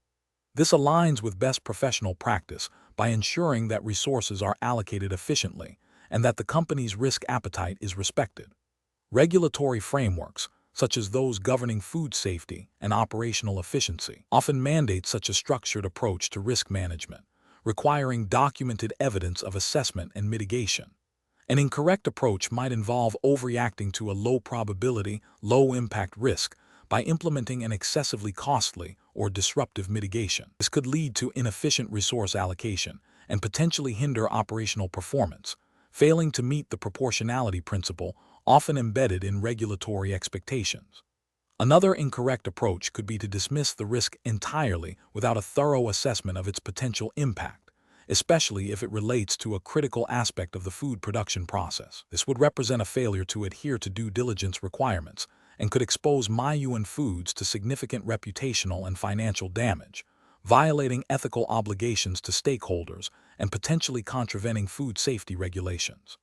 This aligns with best professional practice by ensuring that resources are allocated efficiently and that the company's risk appetite is respected. Regulatory frameworks, such as those governing food safety and operational efficiency, often mandate such a structured approach to risk management, requiring documented evidence of assessment and mitigation. An incorrect approach might involve overreacting to a low-probability, low-impact risk by implementing an excessively costly or disruptive mitigation. This could lead to inefficient resource allocation and potentially hinder operational performance, failing to meet the proportionality principle often embedded in regulatory expectations. Another incorrect approach could be to dismiss the risk entirely without a thorough assessment of its potential impact, especially if it relates to a critical aspect of the food production process. This would represent a failure to adhere to due diligence requirements and could expose Muyuan Foods to significant reputational and financial damage, violating ethical obligations to stakeholders and potentially contravening food safety regulations.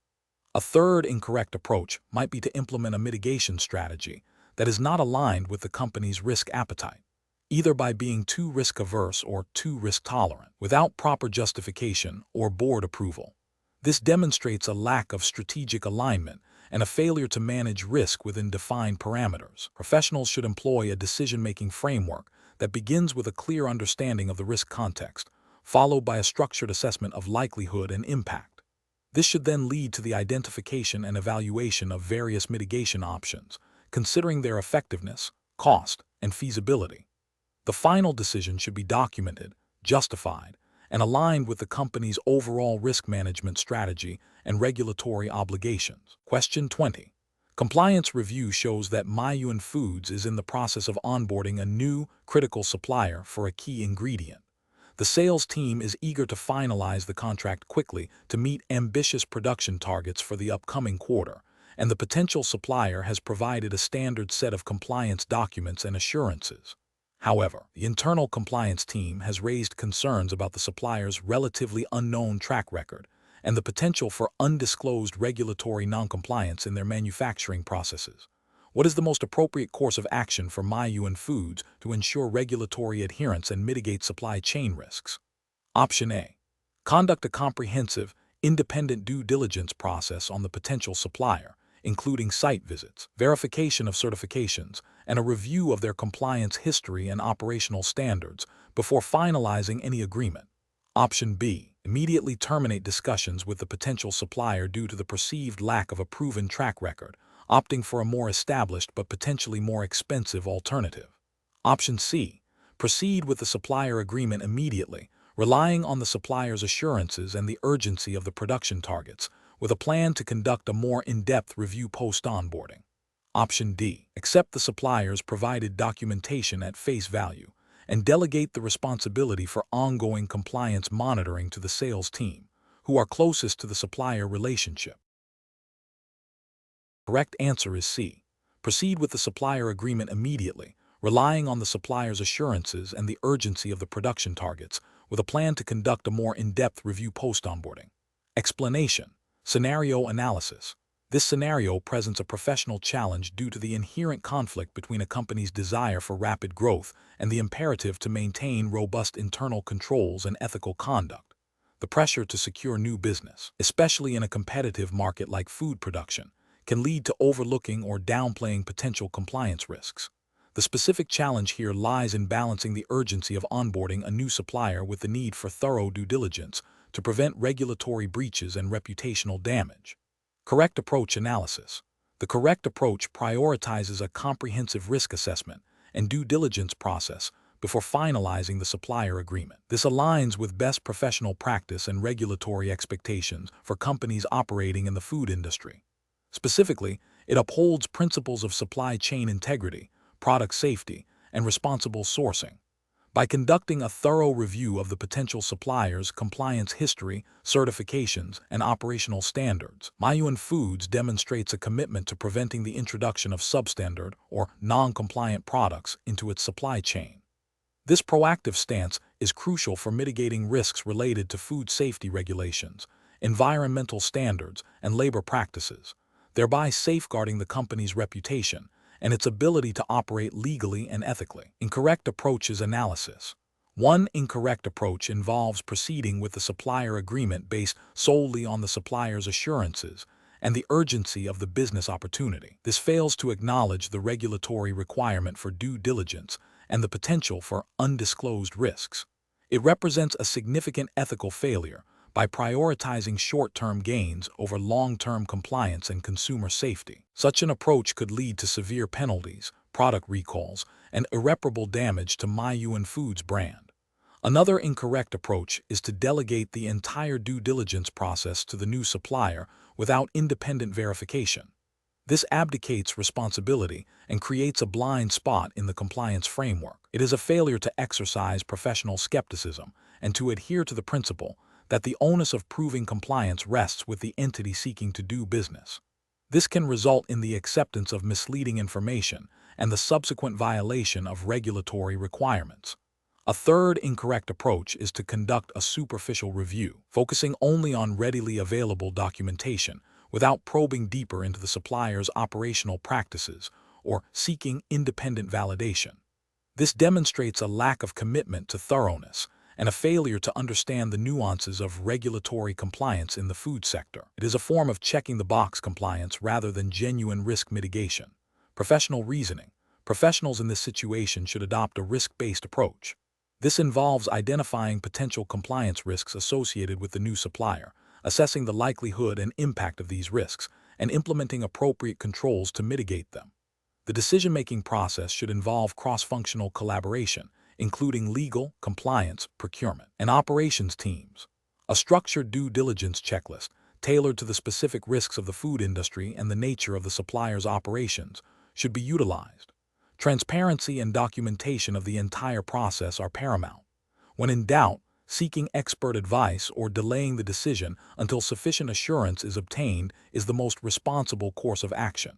A third incorrect approach might be to implement a mitigation strategy that is not aligned with the company's risk appetite, either by being too risk-averse or too risk-tolerant, without proper justification or board approval. This demonstrates a lack of strategic alignment and a failure to manage risk within defined parameters. Professionals should employ a decision-making framework that begins with a clear understanding of the risk context, followed by a structured assessment of likelihood and impact. This should then lead to the identification and evaluation of various mitigation options, considering their effectiveness, cost, and feasibility. The final decision should be documented, justified, and aligned with the company's overall risk management strategy and regulatory obligations. Question 20. Compliance review shows that Muyuan Foods is in the process of onboarding a new, critical supplier for a key ingredient. The sales team is eager to finalize the contract quickly to meet ambitious production targets for the upcoming quarter, and the potential supplier has provided a standard set of compliance documents and assurances. However, the internal compliance team has raised concerns about the supplier's relatively unknown track record and the potential for undisclosed regulatory noncompliance in their manufacturing processes. What is the most appropriate course of action for Muyuan Foods to ensure regulatory adherence and mitigate supply chain risks? Option A. Conduct a comprehensive, independent due diligence process on the potential supplier, including site visits, verification of certifications, and a review of their compliance history and operational standards before finalizing any agreement. Option B. Immediately terminate discussions with the potential supplier due to the perceived lack of a proven track record, opting for a more established but potentially more expensive alternative. Option C. Proceed with the supplier agreement immediately, relying on the supplier's assurances and the urgency of the production targets, with a plan to conduct a more in-depth review post-onboarding. Option D. Accept the supplier's provided documentation at face value and delegate the responsibility for ongoing compliance monitoring to the sales team, who are closest to the supplier relationship. Correct answer is C. Proceed with the supplier agreement immediately, relying on the supplier's assurances and the urgency of the production targets, with a plan to conduct a more in-depth review post-onboarding. Explanation. Scenario analysis. This scenario presents a professional challenge due to the inherent conflict between a company's desire for rapid growth and the imperative to maintain robust internal controls and ethical conduct. The pressure to secure new business, especially in a competitive market like food production, can lead to overlooking or downplaying potential compliance risks. The specific challenge here lies in balancing the urgency of onboarding a new supplier with the need for thorough due diligence to prevent regulatory breaches and reputational damage. Correct approach analysis. The correct approach prioritizes a comprehensive risk assessment and due diligence process before finalizing the supplier agreement. This aligns with best professional practice and regulatory expectations for companies operating in the food industry. Specifically, it upholds principles of supply chain integrity, product safety, and responsible sourcing. By conducting a thorough review of the potential supplier's compliance history, certifications, and operational standards, Muyuan Foods demonstrates a commitment to preventing the introduction of substandard or non-compliant products into its supply chain. This proactive stance is crucial for mitigating risks related to food safety regulations, environmental standards, and labor practices, thereby safeguarding the company's reputation and its ability to operate legally and ethically. Incorrect approaches analysis. One incorrect approach involves proceeding with the supplier agreement based solely on the supplier's assurances and the urgency of the business opportunity. This fails to acknowledge the regulatory requirement for due diligence and the potential for undisclosed risks. It represents a significant ethical failure by prioritizing short-term gains over long-term compliance and consumer safety. Such an approach could lead to severe penalties, product recalls, and irreparable damage to Muyuan Foods' brand. Another incorrect approach is to delegate the entire due diligence process to the new supplier without independent verification. This abdicates responsibility and creates a blind spot in the compliance framework. It is a failure to exercise professional skepticism and to adhere to the principle that the onus of proving compliance rests with the entity seeking to do business. This can result in the acceptance of misleading information and the subsequent violation of regulatory requirements. A third incorrect approach is to conduct a superficial review, focusing only on readily available documentation without probing deeper into the supplier's operational practices or seeking independent validation. This demonstrates a lack of commitment to thoroughness and a failure to understand the nuances of regulatory compliance in the food sector. It is a form of checking-the-box compliance rather than genuine risk mitigation. Professional reasoning. Professionals in this situation should adopt a risk-based approach. This involves identifying potential compliance risks associated with the new supplier, assessing the likelihood and impact of these risks, and implementing appropriate controls to mitigate them. The decision-making process should involve cross-functional collaboration, including legal, compliance, procurement, and operations teams. A structured due diligence checklist, tailored to the specific risks of the food industry and the nature of the supplier's operations, should be utilized. Transparency and documentation of the entire process are paramount. When in doubt, seeking expert advice or delaying the decision until sufficient assurance is obtained is the most responsible course of action.